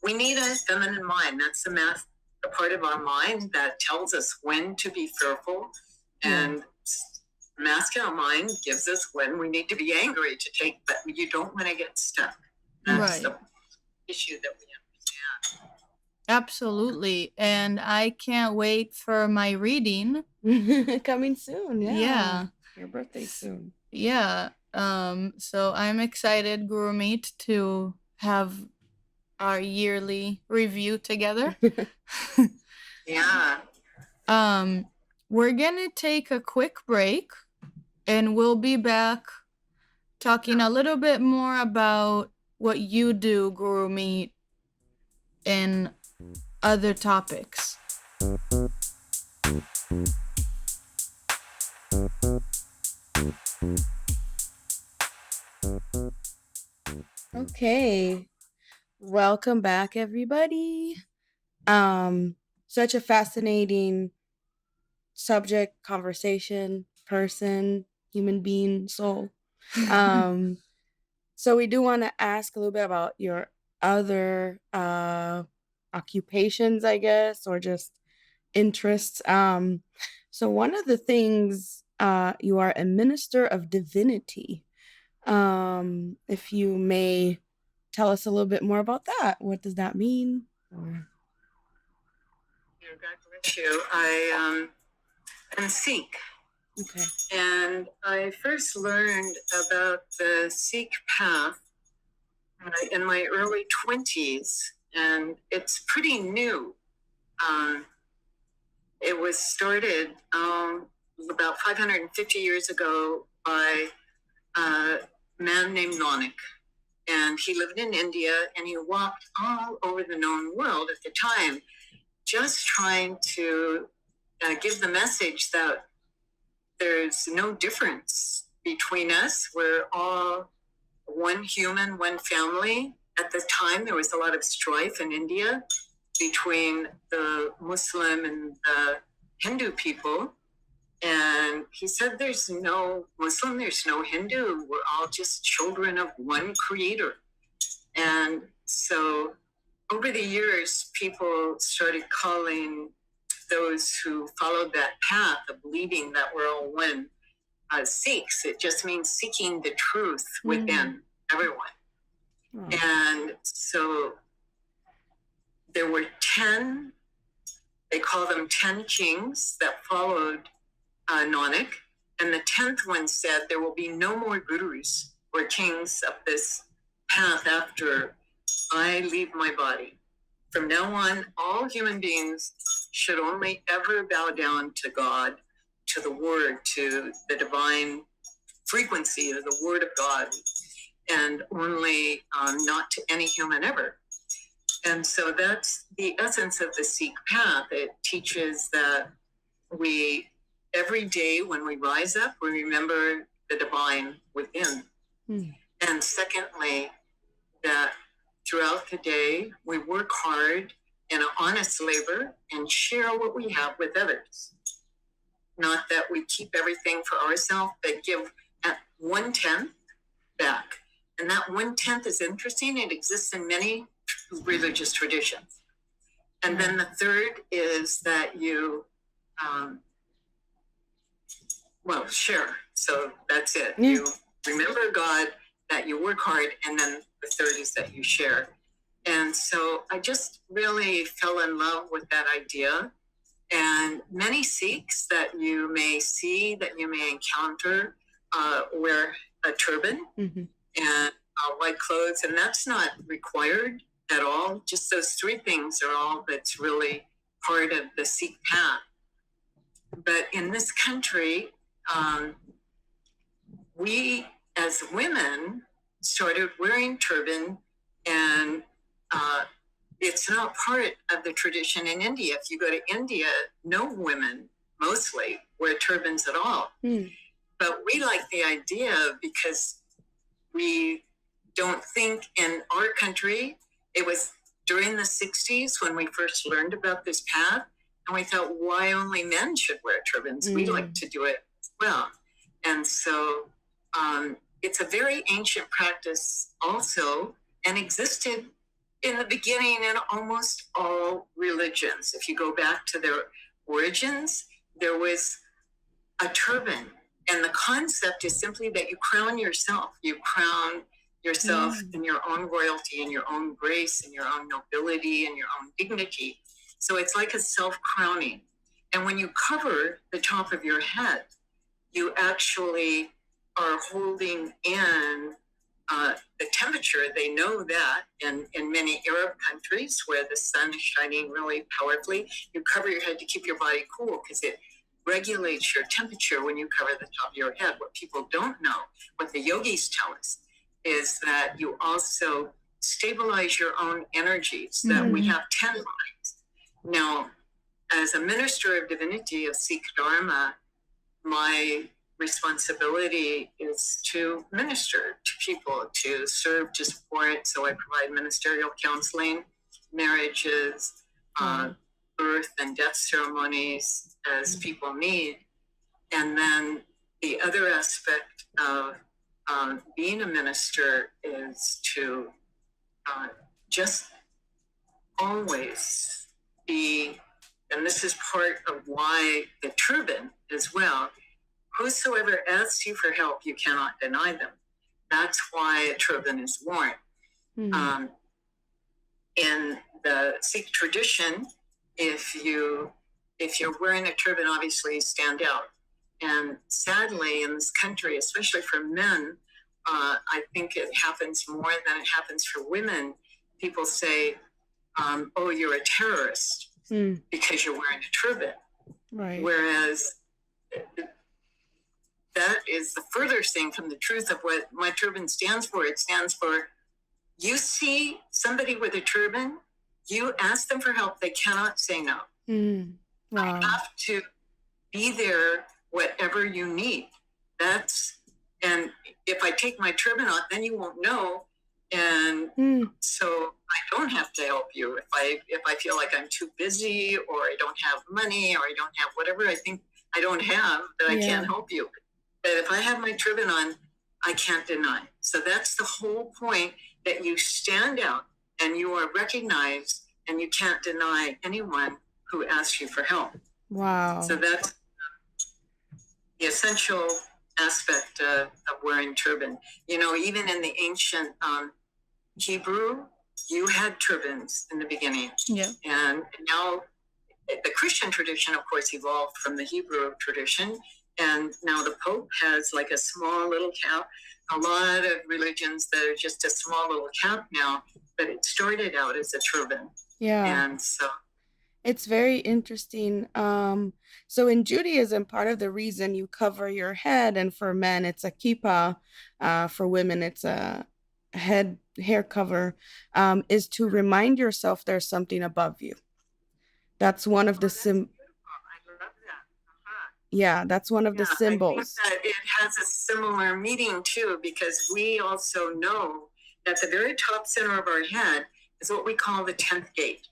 Speaker 3: we need a feminine mind. That's the part of our mind that tells us when to be fearful, and masculine mind gives us when we need to be angry to take, but you don't want to get stuck. That's the issue that we understand.
Speaker 2: Absolutely. And I can't wait for my reading.
Speaker 1: Coming soon.
Speaker 2: Yeah.
Speaker 1: Your birthday's soon.
Speaker 2: Yeah. So I'm excited, Gurumeet, to have our yearly review together.
Speaker 3: Yeah.
Speaker 2: We're gonna take a quick break, and we'll be back talking a little bit more about what you do, Gurumeet, and other topics.
Speaker 1: Okay. Welcome back, everybody. Such a fascinating subject, conversation, person, human being, soul. So we do want to ask a little bit about your other occupations, I guess, or just interests. So one of the things, you are a minister of divinity. If you may tell us a little bit more about that. What does that mean?
Speaker 3: God bless you. I am Sikh.
Speaker 1: Okay.
Speaker 3: And I first learned about the Sikh path in my early 20s, and it's pretty new. It was started about 550 years ago by a man named Nanak. And he lived in India, and he walked all over the known world at the time, just trying to give the message that there's no difference between us. We're all one human, one family. At the time, there was a lot of strife in India between the Muslim and the Hindu people. And he said, there's no Muslim, there's no Hindu. We're all just children of one creator. And so over the years, people started calling those who followed that path of believing that we're all one Sikhs. It just means seeking the truth within everyone. And so there were 10 they call them 10 kings that followed Nanak. And the 10th one said, there will be no more gurus or kings of this path after I leave my body. From now on, all human beings should only ever bow down to God, to the Word, to the divine frequency of the Word of God, and only not to any human ever. And so that's the essence of the Sikh path. It teaches that every day when we rise up, we remember the divine within. And secondly, that throughout the day, we work hard in an honest labor and share what we have with others. Not that we keep everything for ourselves, but give at 1/10 back. And that 1/10 is interesting. It exists in many religious traditions. And then the third is that you, share. So that's it. Yeah. You remember God, that you work hard, and then the third is that you share. And so I just really fell in love with that idea. And many Sikhs that you may see, that you may encounter, wear a turban and white clothes, and that's not required at all. Just those three things are all that's really part of the Sikh path. But in this country, we as women started wearing turban, and it's not part of the tradition in India. If you go to India, no women mostly wear turbans at all. But we like the idea because we don't think in our country, it was during the 60s when we first learned about this path, and we thought, why only men should wear turbans? We like to do it as well. And so it's a very ancient practice also, and existed in the beginning in almost all religions. If you go back to their origins, there was a turban. And the concept is simply that you crown yourself. You crown yourself in your own royalty, in your own grace, in your own nobility, in your own dignity. So it's like a self-crowning. And when you cover the top of your head, you actually are holding in the temperature. They know that in many Arab countries where the sun is shining really powerfully, you cover your head to keep your body cool because it regulates your temperature when you cover the top of your head. What people don't know, what the yogis tell us, is that you also stabilize your own energies, that we have 10 lines. Now, as a minister of Divinity of Sikh Dharma, my responsibility is to minister to people, to serve, to support. So I provide ministerial counseling, marriages, birth and death ceremonies as people need. And then the other aspect of being a minister is to just always be, and this is part of why the turban as well, whosoever asks you for help, you cannot deny them. That's why a turban is worn. In the Sikh tradition, if you're wearing a turban, obviously you stand out. And sadly, in this country, especially for men, I think it happens more than it happens for women. People say, oh, you're a terrorist because you're wearing a turban. Right. Whereas that is the furthest thing from the truth of what my turban stands for. It stands for, you see somebody with a turban, you ask them for help, they cannot say no. Wow. I have to be there whatever you need. And if I take my turban off, then you won't know. And so I don't have to help you if I feel like I'm too busy, or I don't have money, or I don't have whatever I think I don't have, that I can't help you. But if I have my turban on, I can't deny. So that's the whole point, that you stand out and you are recognized, and you can't deny anyone who asks you for help. Wow. So that's the essential aspect of wearing turban. You know, even in the ancient Hebrew, you had turbans in the beginning. Yeah. And now the Christian tradition, of course, evolved from the Hebrew tradition. And now the Pope has like a small little cap. A lot of religions that are just a small little cap now, but it started out as a turban.
Speaker 1: Yeah.
Speaker 3: And so
Speaker 1: It's very interesting. So in Judaism, part of the reason you cover your head, and for men it's a kippah, for women it's a hair cover, is to remind yourself there's something above you. That's one of the
Speaker 3: that's beautiful. I love that.
Speaker 1: yeah, that's one of the
Speaker 3: Yeah, I think
Speaker 1: symbols.
Speaker 3: that it has a similar meaning too, because we also know that the very top center of our head is what we call the 10th gate.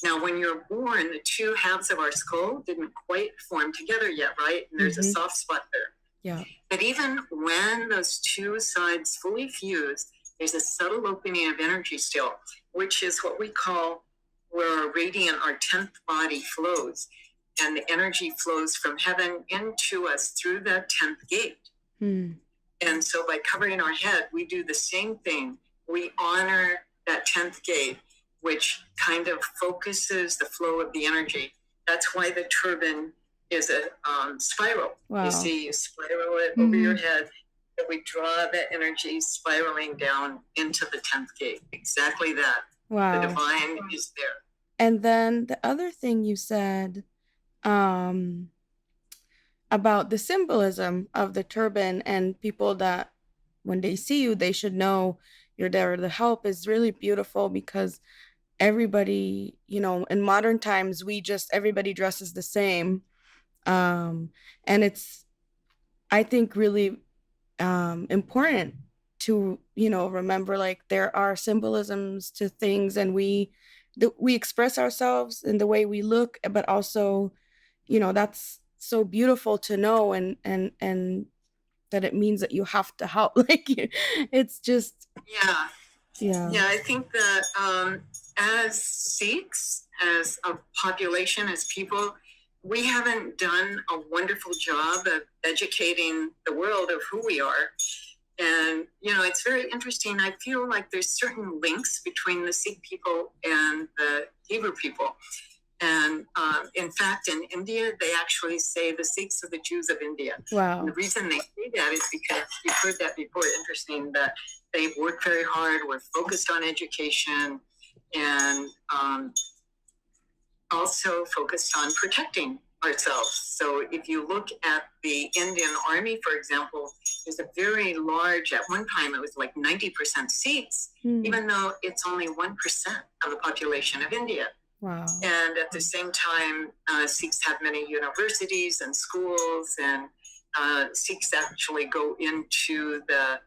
Speaker 3: Now, when you're born, the two halves of our skull didn't quite form together yet, right? And there's a soft spot there.
Speaker 1: Yeah.
Speaker 3: But even when those two sides fully fuse, there's a subtle opening of energy still, which is what we call where our radiant, our 10th body flows. And the energy flows from heaven into us through that 10th gate. And so by covering our head, we do the same thing. We honor that 10th gate, which kind of focuses the flow of the energy. That's why the turban is a spiral.
Speaker 1: Wow.
Speaker 3: You see, you spiral it over your head, and we draw that energy spiraling down into the 10th gate. Exactly that.
Speaker 1: Wow.
Speaker 3: The divine is there.
Speaker 1: And then the other thing you said, about the symbolism of the turban, and people that when they see you, they should know you're there to help, is really beautiful, because everybody, in modern times, everybody dresses the same. And it's, I think, really important to, remember, like, there are symbolisms to things, and we express ourselves in the way we look, but also, that's so beautiful to know, and that it means that you have to help. Like, it's just
Speaker 3: yeah. I think that as Sikhs, as a population, as people, we haven't done a wonderful job of educating the world of who we are. And, it's very interesting. I feel like there's certain links between the Sikh people and the Hebrew people. And in fact, in India, they actually say the Sikhs are the Jews of India.
Speaker 1: Wow.
Speaker 3: And the reason they say that is because you've heard that before. Interesting that they work very hard. We're focused on education, and also focused on protecting ourselves. So if you look at the Indian Army, for example, there's a very large, at one time it was like 90% Sikhs, even though it's only 1% of the population of India.
Speaker 1: Wow.
Speaker 3: And at the same time, Sikhs have many universities and schools, and Sikhs actually go into the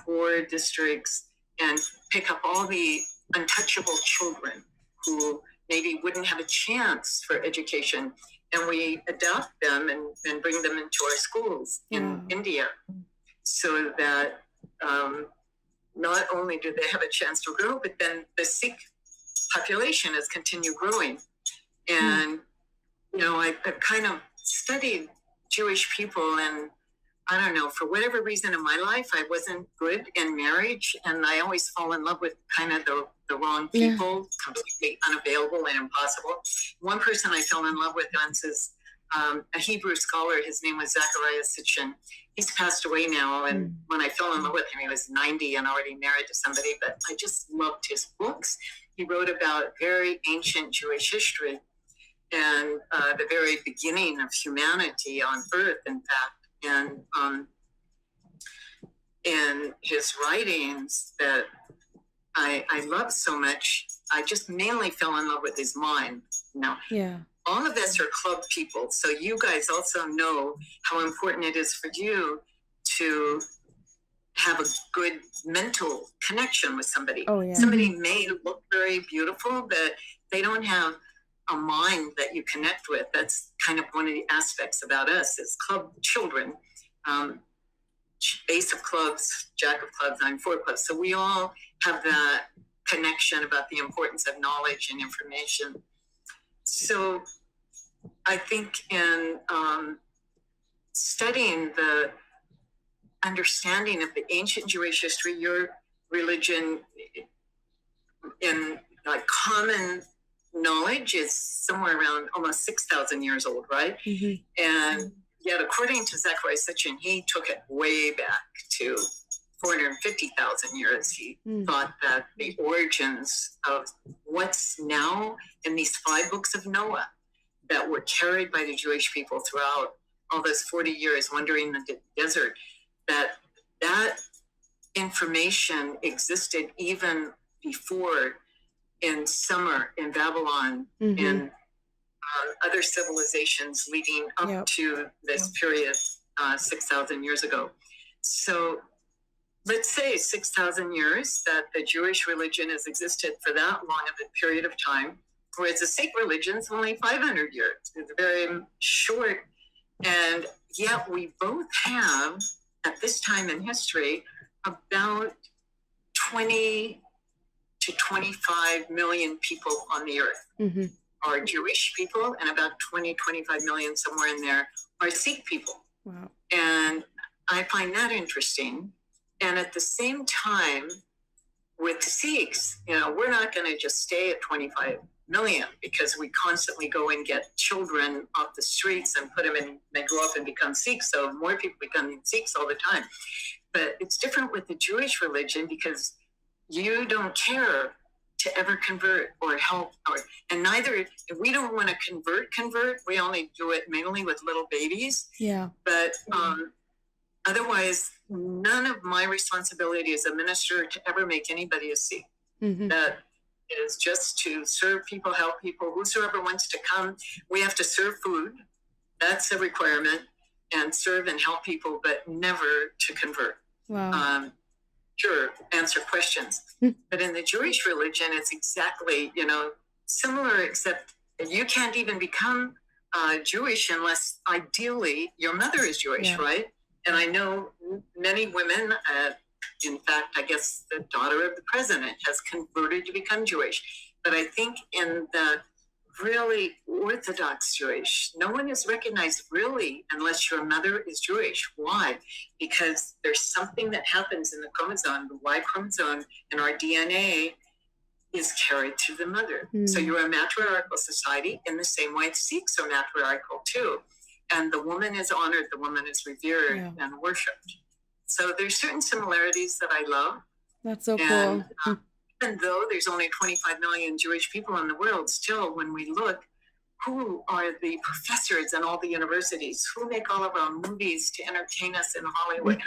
Speaker 3: poor districts and pick up all the untouchable children who maybe wouldn't have a chance for education. And we adopt them and bring them into our schools in India, so that not only do they have a chance to grow, but then the Sikh population has continued growing. And, I've kind of studied Jewish people, and I don't know, for whatever reason in my life, I wasn't good in marriage, and I always fall in love with kind of the wrong people, completely unavailable and impossible. One person I fell in love with once is a Hebrew scholar. His name was Jacqui. He's passed away now, and when I fell in love with him, he was 90 and already married to somebody, but I just loved his books. He wrote about very ancient Jewish history and the very beginning of humanity on earth, in fact. And in his writings that I love so much, I just mainly fell in love with his mind. All of us are club people, so you guys also know how important it is for you to have a good mental connection with somebody. Somebody may look very beautiful, but they don't have a mind that you connect with. That's kind of one of the aspects about us as club children. Ace of clubs, Jack of clubs, I'm 4 clubs. So we all have that connection about the importance of knowledge and information. So I think in studying the understanding of the ancient Jewish history, your religion, in like common knowledge is somewhere around almost 6,000 years old, right? And yet, according to Zachariah Sitchin, he took it way back to 450,000 years. He thought that the origins of what's now in these 5 books of Noah that were carried by the Jewish people throughout all those 40 years wandering the desert, that information existed even before in Sumer, in Babylon, in other civilizations leading up to this period 6,000 years ago. So let's say 6,000 years that the Jewish religion has existed for that long of a period of time, whereas the Sikh religion is only 500 years. It's very short. And yet we both have, at this time in history, about 20 to 25 million people on the earth are Jewish people, and about 20, 25 million, somewhere in there, are Sikh people.
Speaker 1: Wow.
Speaker 3: And I find that interesting. And at the same time, with Sikhs, we're not going to just stay at 25 million because we constantly go and get children off the streets and put them in, they grow up and become Sikhs. So more people become Sikhs all the time. But it's different with the Jewish religion because you don't care to ever convert or help, and neither, if we don't want to convert, we only do it mainly with little babies.
Speaker 1: Yeah.
Speaker 3: But otherwise, none of my responsibility as a minister to ever make anybody a Sikh. That is just to serve people, help people, whosoever wants to come. We have to serve food. That's a requirement, and serve and help people, but never to convert.
Speaker 1: Wow.
Speaker 3: Sure, answer questions. But in the Jewish religion, it's exactly, similar, except you can't even become Jewish unless ideally your mother is Jewish, right? And I know many women, in fact, I guess the daughter of the president has converted to become Jewish. But I think in the really Orthodox Jewish, no one is recognized really unless your mother is Jewish. Why? Because there's something that happens in the chromosome, the Y chromosome in our DNA is carried through the mother. So you're a matriarchal society in the same way Sikhs are matriarchal too. And the woman is honored, the woman is revered and worshipped. So there's certain similarities that I love.
Speaker 1: That's so cool.
Speaker 3: Even though there's only 25 million Jewish people in the world, still, when we look, who are the professors in all the universities? Who make all of our movies to entertain us in Hollywood?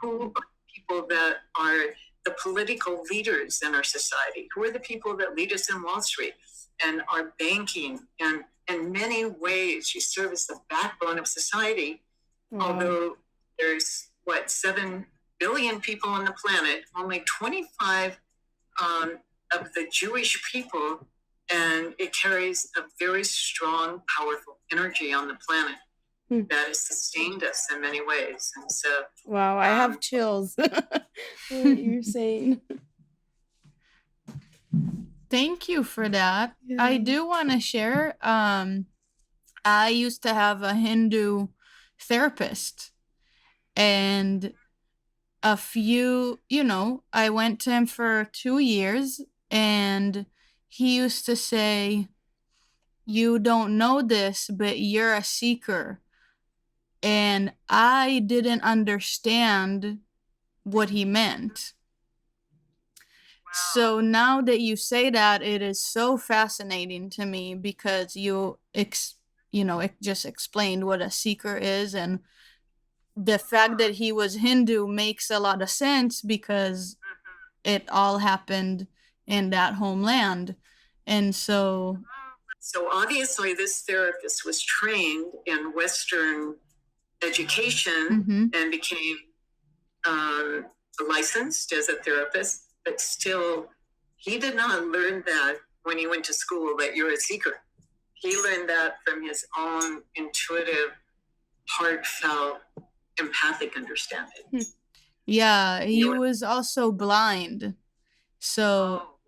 Speaker 3: Who are people that are the political leaders in our society? Who are the people that lead us in Wall Street and our banking? And in many ways, you serve as the backbone of society. Although there's, 7 billion people on the planet, only 25 of the Jewish people, and it carries a very strong, powerful energy on the planet that has sustained us in many ways. And so,
Speaker 1: wow, I have chills. What you're saying.
Speaker 2: Thank you for that. I do want to share. I used to have a Hindu therapist, and I went to him for 2 years, and he used to say, "You don't know this, but you're a seeker." And I didn't understand what he meant. So now that you say that, it is so fascinating to me because it just explained what a seeker is, and the fact that he was Hindu makes a lot of sense because it all happened in that homeland. And so
Speaker 3: obviously this therapist was trained in Western education and became licensed as a therapist, but still he did not learn that when he went to school that you're a seeker. He learned that from his own intuitive, heartfelt, empathic understanding.
Speaker 2: Yeah, he was also blind. So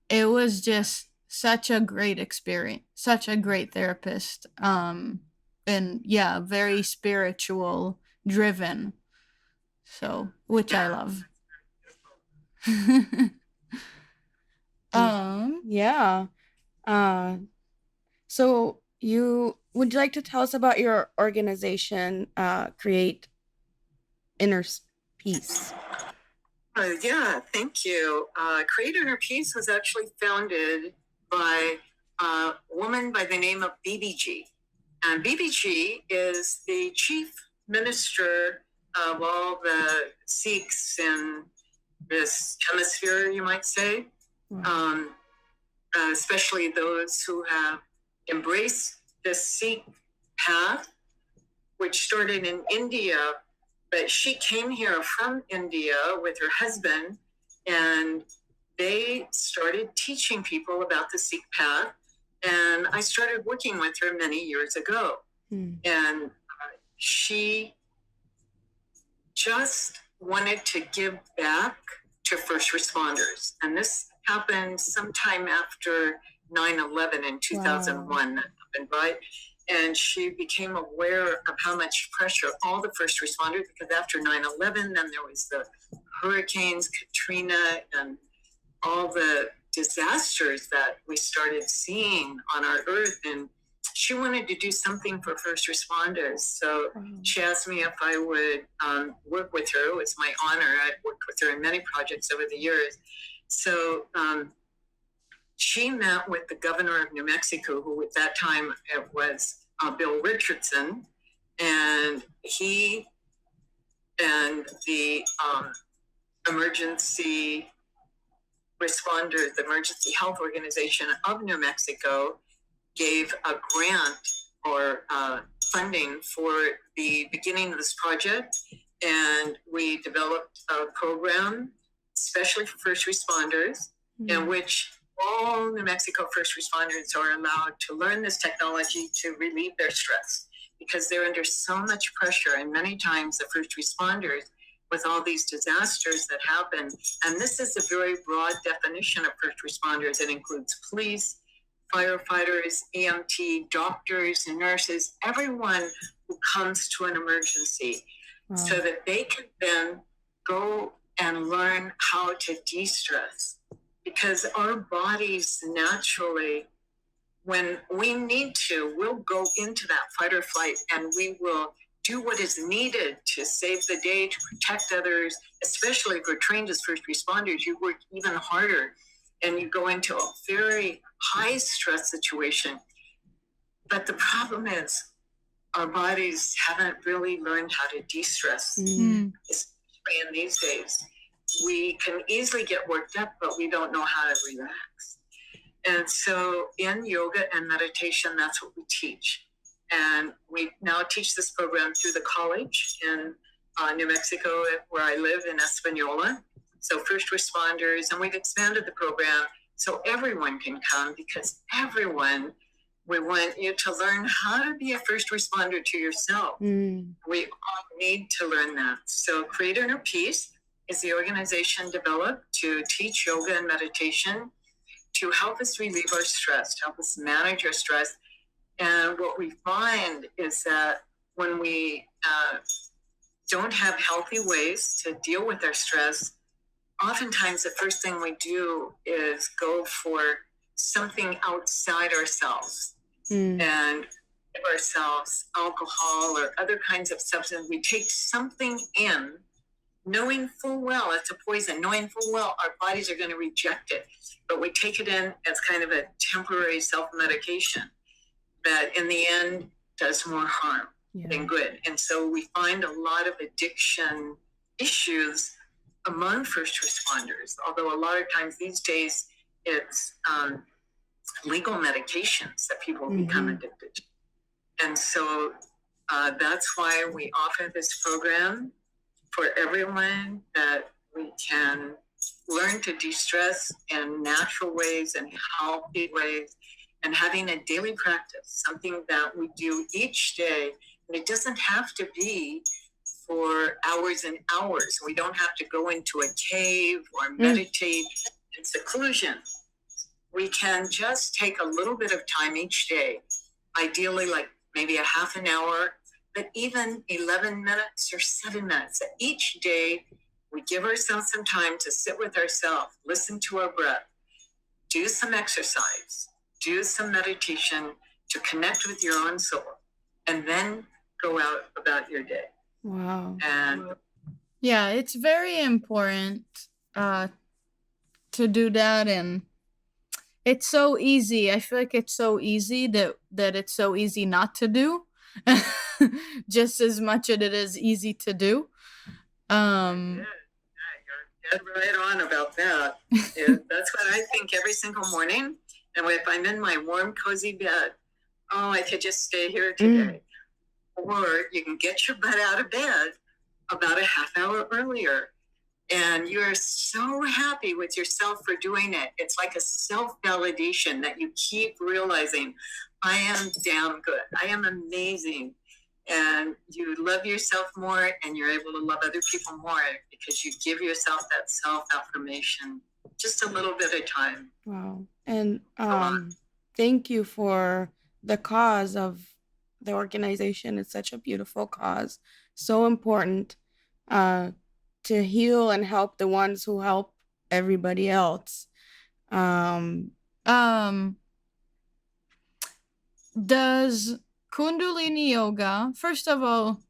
Speaker 2: it was just such a great experience, such a great therapist. And very spiritual driven. So, which I love.
Speaker 1: Yeah. So would you like to tell us about your organization, Create Inner Peace?
Speaker 3: Yeah, thank you. Create Inner Peace was actually founded by a woman by the name of BBG. And BBG is the chief minister of all the Sikhs in this hemisphere, you might say.
Speaker 1: Wow.
Speaker 3: Especially those who have embraced the Sikh path, which started in India, but she came here from India with her husband, and they started teaching people about the Sikh path. And I started working with her many years ago. And she just wanted to give back to first responders. And this happened sometime after 9/11 in 2001. Wow. That happened, right? And she became aware of how much pressure all the first responders, because after 9/11, then there was the hurricanes, Katrina, and all the disasters that we started seeing on our earth. And she wanted to do something for first responders. So she asked me if I would work with her. It was my honor. I've worked with her in many projects over the years. So she met with the governor of New Mexico, who at that time it was Bill Richardson, and he and the emergency responders, the Emergency Health Organization of New Mexico, gave a grant or funding for the beginning of this project. And we developed a program, especially for first responders, in which all New Mexico first responders are allowed to learn this technology to relieve their stress, because they're under so much pressure. And many times the first responders, with all these disasters that happen, and this is a very broad definition of first responders. It includes police, firefighters, EMT, doctors, nurses, everyone who comes to an emergency, so that they can then go and learn how to de-stress. Because our bodies naturally, when we need to, we'll go into that fight or flight, and we will do what is needed to save the day, to protect others. Especially if we're trained as first responders, you work even harder and you go into a very high stress situation. But the problem is our bodies haven't really learned how to de-stress, especially in these days. We can easily get worked up, but we don't know how to relax. And so in yoga and meditation, that's what we teach. And we now teach this program through the college in New Mexico, where I live in Espanola. So first responders, and we've expanded the program so everyone can come, because everyone, we want you to learn how to be a first responder to yourself. We all need to learn that. So Create Inner Peace is the organization developed to teach yoga and meditation to help us relieve our stress, to help us manage our stress. And what we find is that when we don't have healthy ways to deal with our stress, oftentimes the first thing we do is go for something outside ourselves and give ourselves alcohol or other kinds of substance. We take something in, knowing full well it's a poison, knowing full well our bodies are going to reject it, but we take it in as kind of a temporary self-medication that in the end does more harm than good. And so we find a lot of addiction issues among first responders, although a lot of times these days it's legal medications that people become addicted to. And so that's why we offer this program for everyone, that we can learn to de-stress in natural ways and healthy ways, and having a daily practice, something that we do each day. And it doesn't have to be for hours and hours. We don't have to go into a cave or meditate in seclusion. We can just take a little bit of time each day, ideally like maybe a half an hour, but even 11 minutes or 7 minutes. Each day, we give ourselves some time to sit with ourselves, listen to our breath, do some exercise, do some meditation to connect with your own soul, and then go out about your day.
Speaker 1: Wow.
Speaker 3: And
Speaker 2: Yeah, it's very important to do that, and it's so easy. I feel like it's so easy that it's so easy not to do, just as much as it is easy to do.
Speaker 3: you're dead right on about that. Yeah, that's what I think every single morning. And if I'm in my warm, cozy bed, oh, I could just stay here today. Or you can get your butt out of bed about a half hour earlier. And you're so happy with yourself for doing it. It's like a self-validation that you keep realizing, I am damn good. I am amazing. And you love yourself more, and you're able to love other people more because you give yourself that self-affirmation just a little bit at a time.
Speaker 1: Wow. And thank you for the cause of the organization. It's such a beautiful cause. So important to heal and help the ones who help everybody else.
Speaker 2: Does Kundalini Yoga, first of all,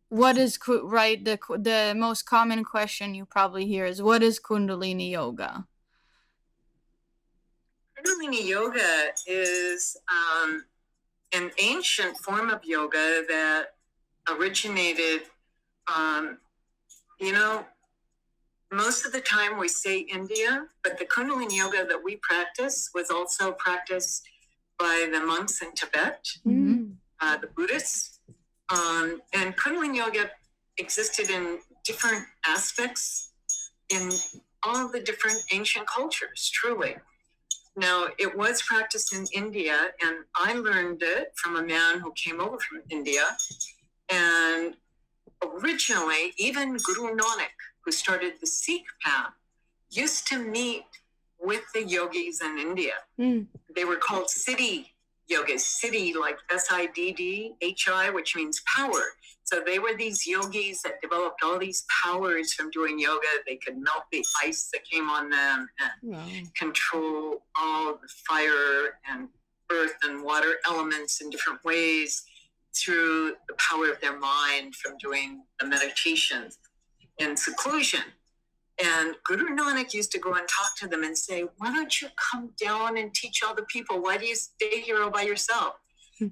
Speaker 2: what is the most common question you probably hear is, what is Kundalini Yoga?
Speaker 3: Kundalini Yoga is an ancient form of yoga that originated, most of the time we say India, but the Kundalini Yoga that we practice was also practiced by the monks in Tibet, the Buddhists. And Kundalini Yoga existed in different aspects in all of the different ancient cultures, truly. Now, it was practiced in India, and I learned it from a man who came over from India. And originally, even Guru Nanak, who started the Sikh path, used to meet with the yogis in India. They were called Siddhi yogas, Siddhi like Siddhi, which means power. So they were these yogis that developed all these powers from doing yoga. They could melt the ice that came on them and control all the fire and earth and water elements in different ways through the power of their mind from doing the meditations in seclusion. And Guru Nanak used to go and talk to them and say, why don't you come down and teach all the people? Why do you stay here all by yourself?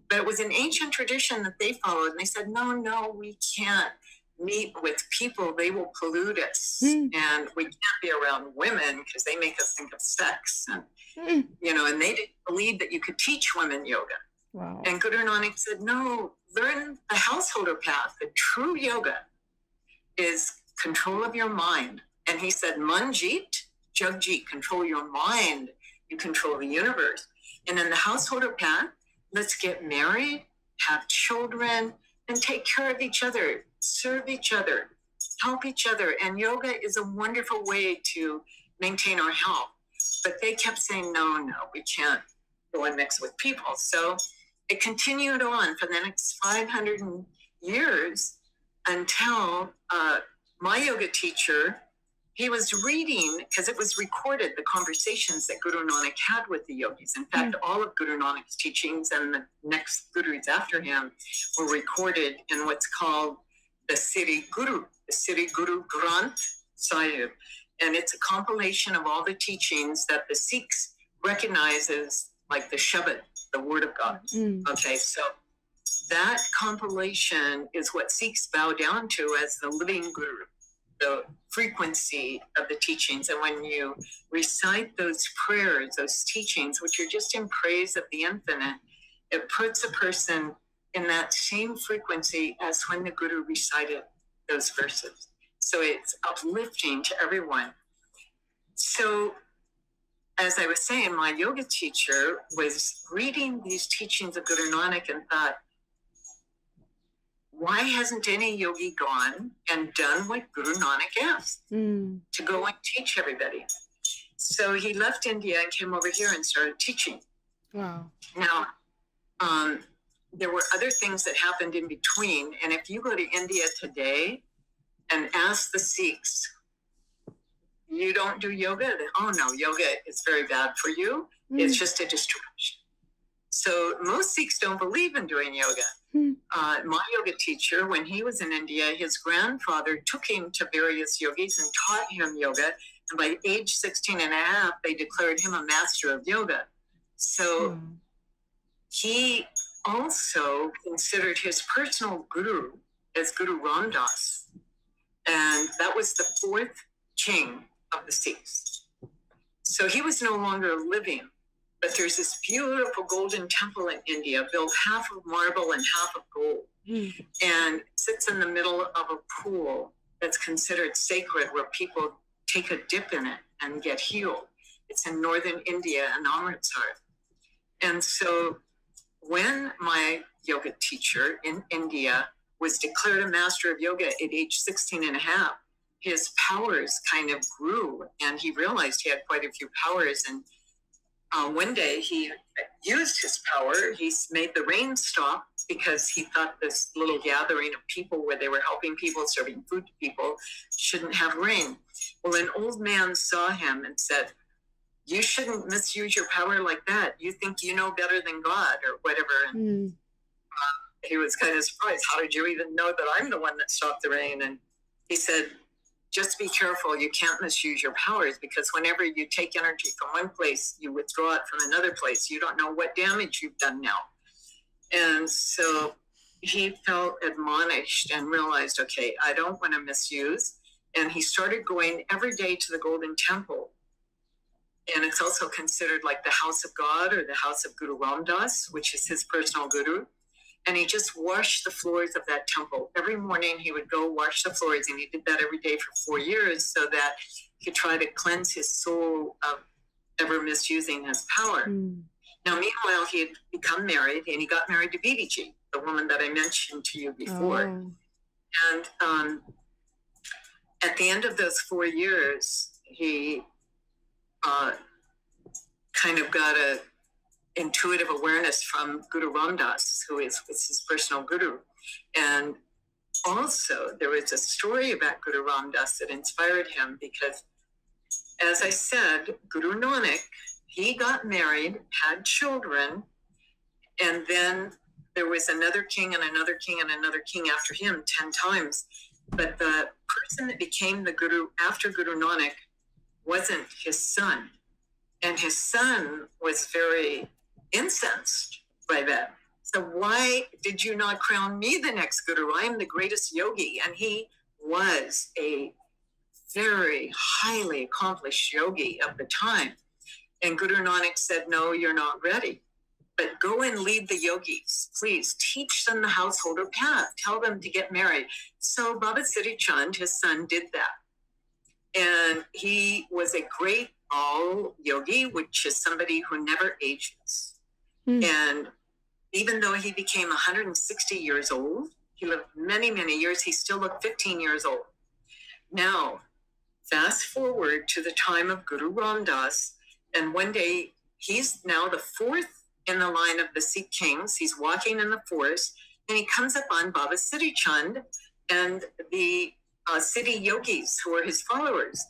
Speaker 3: But it was an ancient tradition that they followed. And they said, no, we can't meet with people. They will pollute us. And we can't be around women because they make us think of sex. And, and they didn't believe that you could teach women yoga.
Speaker 1: Wow.
Speaker 3: And Guru Nanak said, no, learn the householder path. The true yoga is control of your mind. And he said, Manjit, Jagjit, control your mind. You control the universe. And in the householder path, let's get married, have children, and take care of each other, serve each other, help each other. And yoga is a wonderful way to maintain our health. But they kept saying, no, we can't go and mix with people. So it continued on for the next 500 years until my yoga teacher, he was reading, because it was recorded, the conversations that Guru Nanak had with the yogis. In fact, all of Guru Nanak's teachings and the next gurus after him were recorded in what's called the Sri Guru Granth Sahib. And it's a compilation of all the teachings that the Sikhs recognize as like the Shabad, the word of God. Okay, so that compilation is what Sikhs bow down to as the living guru, the frequency of the teachings. And when you recite those prayers, those teachings, which are just in praise of the infinite, it puts a person in that same frequency as when the Guru recited those verses. So it's uplifting to everyone. So as I was saying, my yoga teacher was reading these teachings of Guru Nanak and thought, why hasn't any yogi gone and done what Guru Nanak asked to go and teach everybody? So he left India and came over here and started teaching.
Speaker 1: Wow.
Speaker 3: Now, there were other things that happened in between. And if you go to India today and ask the Sikhs, you don't do yoga? Oh no, yoga is very bad for you. It's just a distraction. So most Sikhs don't believe in doing yoga. My yoga teacher, when he was in India, his grandfather took him to various yogis and taught him yoga. And by age 16 and a half, they declared him a master of yoga. So he also considered his personal guru as Guru Ram Das. And that was the fourth king of the Sikhs. So he was no longer living. But there's this beautiful golden temple in India, built half of marble and half of gold. And sits in the middle of a pool that's considered sacred, where people take a dip in it and get healed. It's in northern India, in Amritsar. And so when my yoga teacher in India was declared a master of yoga at age 16 and a half, his powers kind of grew, and he realized he had quite a few powers. And one day he used his power. He made the rain stop because he thought this little gathering of people where they were helping people, serving food to people, shouldn't have rain. Well, an old man saw him and said, "You shouldn't misuse your power like that. You think you know better than God," or whatever. And he was kind of surprised. "How did you even know that I'm the one that stopped the rain?" And he said, "Just be careful. You can't misuse your powers, because whenever you take energy from one place, you withdraw it from another place. You don't know what damage you've done now." And so he felt admonished and realized, okay, I don't want to misuse. And he started going every day to the Golden Temple. And it's also considered like the house of God, or the house of Guru Ram Das, which is his personal guru. And he just washed the floors of that temple. Every morning he would go wash the floors, and he did that every day for 4 years, so that he could try to cleanse his soul of ever misusing his power. Now, meanwhile, he had become married, and he got married to Vidiji, the woman that I mentioned to you before. And at the end of those 4 years, he kind of got a intuitive awareness from Guru Ram Das, who was his personal guru. And also there was a story about Guru Ram Das that inspired him, because, as I said, Guru Nanak, he got married, had children, and then there was another king and another king and another king after him 10 times. But the person that became the guru after Guru Nanak wasn't his son. And his son was very incensed by that. So why did you not crown me the next guru? I am the greatest yogi. And he was a very highly accomplished yogi of the time. And Guru Nanak said, "No, you're not ready. But go and lead the yogis. Please teach them the householder path. Tell them to get married." So Baba Siddhi Chand, his son, did that. And he was a great all yogi, which is somebody who never ages. And even though he became 160 years old, he lived many, many years, he still looked 15 years old. Now, fast forward to the time of Guru Ram Das, and one day, he's now the fourth in the line of the Sikh kings. He's walking in the forest, and he comes up on Baba Siddhi Chand and the Siddhi yogis who are his followers.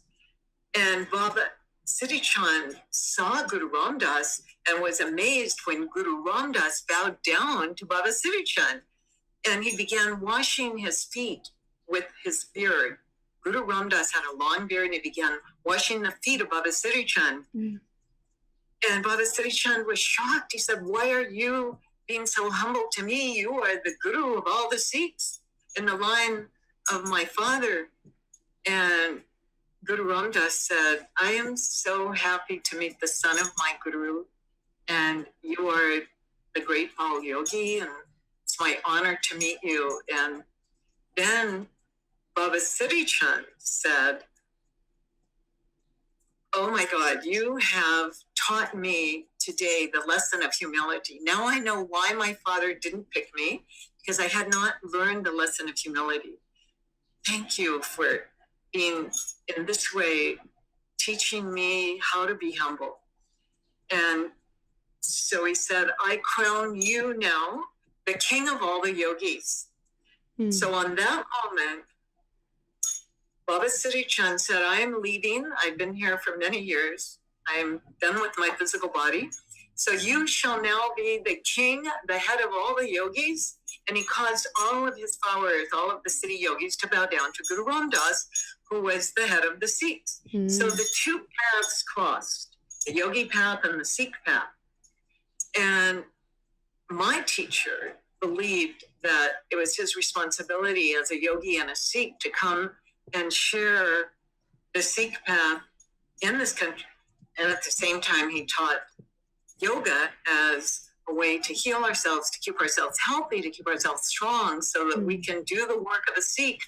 Speaker 3: And Baba Siddhi Chand saw Guru Ram Das and was amazed when Guru Ram Das bowed down to Baba Siddhi Chand. And he began washing his feet with his beard. Guru Ram Das had a long beard, and he began washing the feet of Baba Siddhi Chand. And Baba Siddhi Chand was shocked. He said, "Why are you being so humble to me? You are the guru of all the Sikhs in the line of my father." And Guru Ram Das said, "I am so happy to meet the son of my guru, and you are the great Baal yogi, and it's my honor to meet you." And then Baba Siddhi Chand said, "Oh my God, you have taught me today the lesson of humility. Now I know why my father didn't pick me, because I had not learned the lesson of humility. Thank you for being in this way, teaching me how to be humble." And so he said, "I crown you now the king of all the yogis." So on that moment, Baba Siddhi Chand said, "I am leaving. I've been here for many years. I'm done with my physical body. So you shall now be the king, the head of all the yogis. And he caused all of his followers, all of the city yogis, to bow down to Guru Ram Das, who was the head of the Sikhs. So the two paths crossed, the yogi path and the Sikh path. And my teacher believed that it was his responsibility as a yogi and a Sikh to come and share the Sikh path in this country. And at the same time, he taught yoga as a way to heal ourselves, to keep ourselves healthy, to keep ourselves strong, so that we can do the work of a Sikh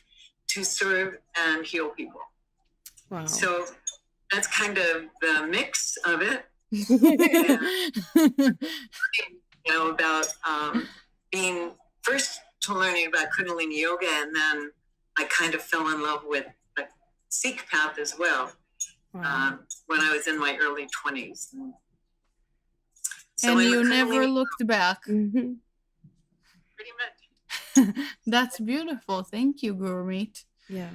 Speaker 3: to serve and heal people.
Speaker 1: Wow.
Speaker 3: So that's kind of the mix of it. And, about being first to learning about Kundalini Yoga, and then I kind of fell in love with the Sikh path as well.
Speaker 1: Wow.
Speaker 3: When I was in my early 20s. So
Speaker 2: And you never looked back.
Speaker 1: Mm-hmm.
Speaker 3: Pretty much.
Speaker 2: That's beautiful. Thank you, Gurumeet.
Speaker 1: Yeah.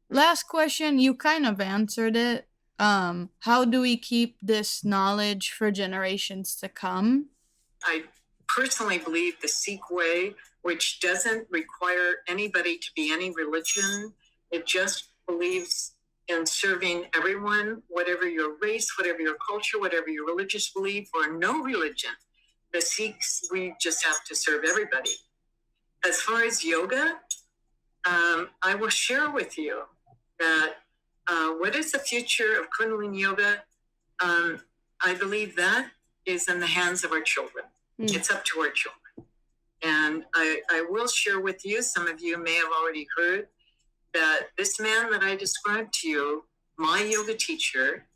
Speaker 2: Last question, you kind of answered it. How do we keep this knowledge for generations to come?
Speaker 3: I personally believe the Sikh way, which doesn't require anybody to be any religion. It just believes in serving everyone, whatever your race, whatever your culture, whatever your religious belief, or no religion. The Sikhs, we just have to serve everybody. As far as yoga, I will share with you that what is the future of Kundalini Yoga? I believe that is in the hands of our children. It's up to our children. And I will share with you, some of you may have already heard, that this man that I described to you, my yoga teacher,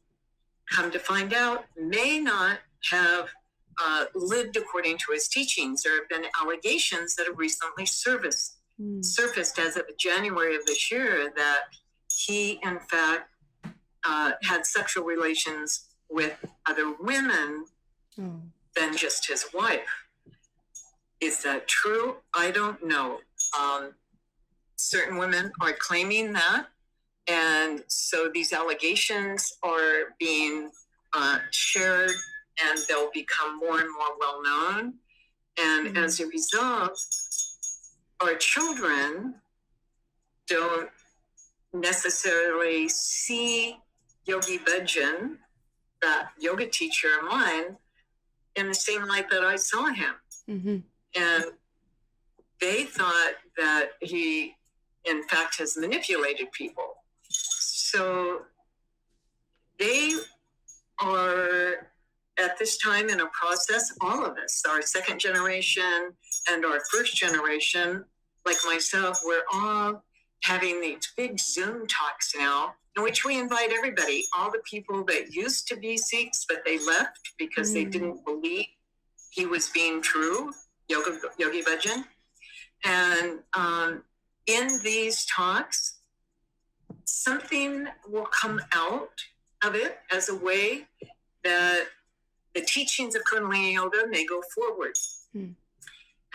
Speaker 3: come to find out, may not have lived according to his teachings. There have been allegations that have recently surfaced as of January of this year that he, in fact, had sexual relations with other women than just his wife. Is that true? I don't know. Certain women are claiming that. And so these allegations are being shared, and they'll become more and more well known. And as a result, our children don't necessarily see Yogi Bhajan, that yoga teacher of mine, in the same light that I saw him. And they thought that he, in fact, has manipulated people. So they are at this time in a process, all of us, our second generation and our first generation, like myself, we're all having these big Zoom talks now, in which we invite everybody, all the people that used to be Sikhs, but they left because they didn't believe he was being true, Yogi Bhajan. And in these talks, something will come out of it as a way that the teachings of Kundalini Yoga may go forward. And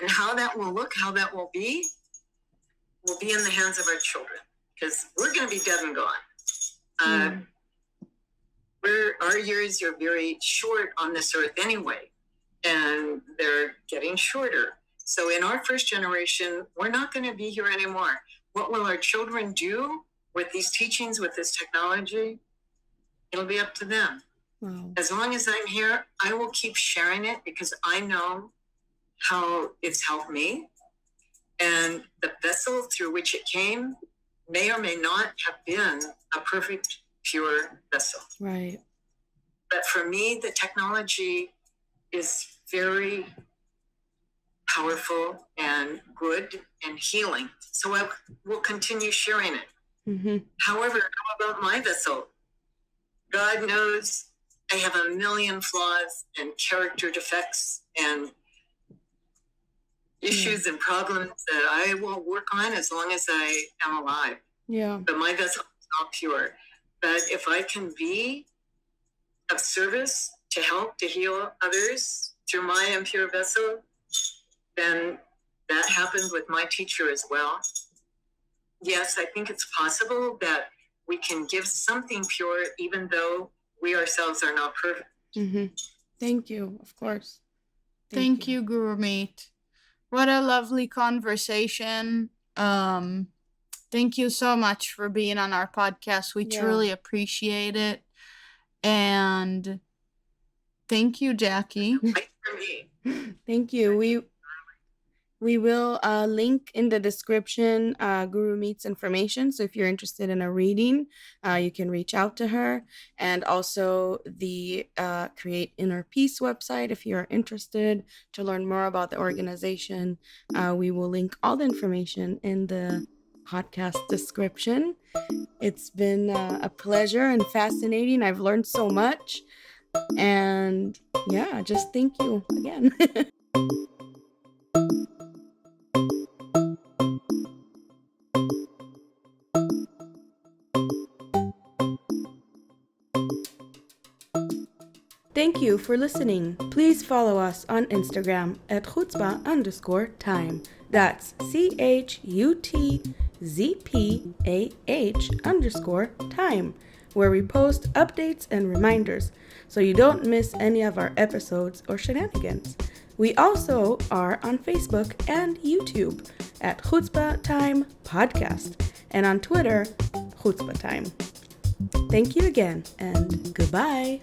Speaker 3: how that will look, how that will be in the hands of our children, because we're going to be dead and gone. Our years are very short on this earth anyway, and they're getting shorter. So in our first generation, we're not going to be here anymore. What will our children do with these teachings, with this technology? It'll be up to them. Wow. As long as I'm here, I will keep sharing it, because I know how it's helped me. And the vessel through which it came may or may not have been a perfect, pure vessel.
Speaker 1: Right.
Speaker 3: But for me, the technology is very powerful and good and healing. So I will continue sharing it. However, how about my vessel? God knows I have a million flaws and character defects and issues and problems that I will work on as long as I am alive. Yeah. But my vessel is not pure. But if I can be of service to help, to heal others through my impure vessel, then that happened with my teacher as well. Yes, I think it's possible that we can give something pure, even though we ourselves are not perfect.
Speaker 1: Mm-hmm. Thank you. Of course.
Speaker 2: Thank you, Gurumeet. What a lovely conversation. Thank you so much for being on our podcast. We truly appreciate it. And thank you, Jacqui.
Speaker 1: Thank you. We will link in the description Gurumeet's information. So if you're interested in a reading, you can reach out to her. And also the Create Inner Peace website, if you're interested to learn more about the organization. We will link all the information in the podcast description. It's been a pleasure and fascinating. I've learned so much. And yeah, just thank you again. Thank you for listening. Please follow us on Instagram at Chutzpah_time. That's CHUTZPAH_time, where we post updates and reminders so you don't miss any of our episodes or shenanigans. We also are on Facebook and YouTube at Chutzpah Time Podcast and on Twitter, Chutzpah Time. Thank you again and goodbye.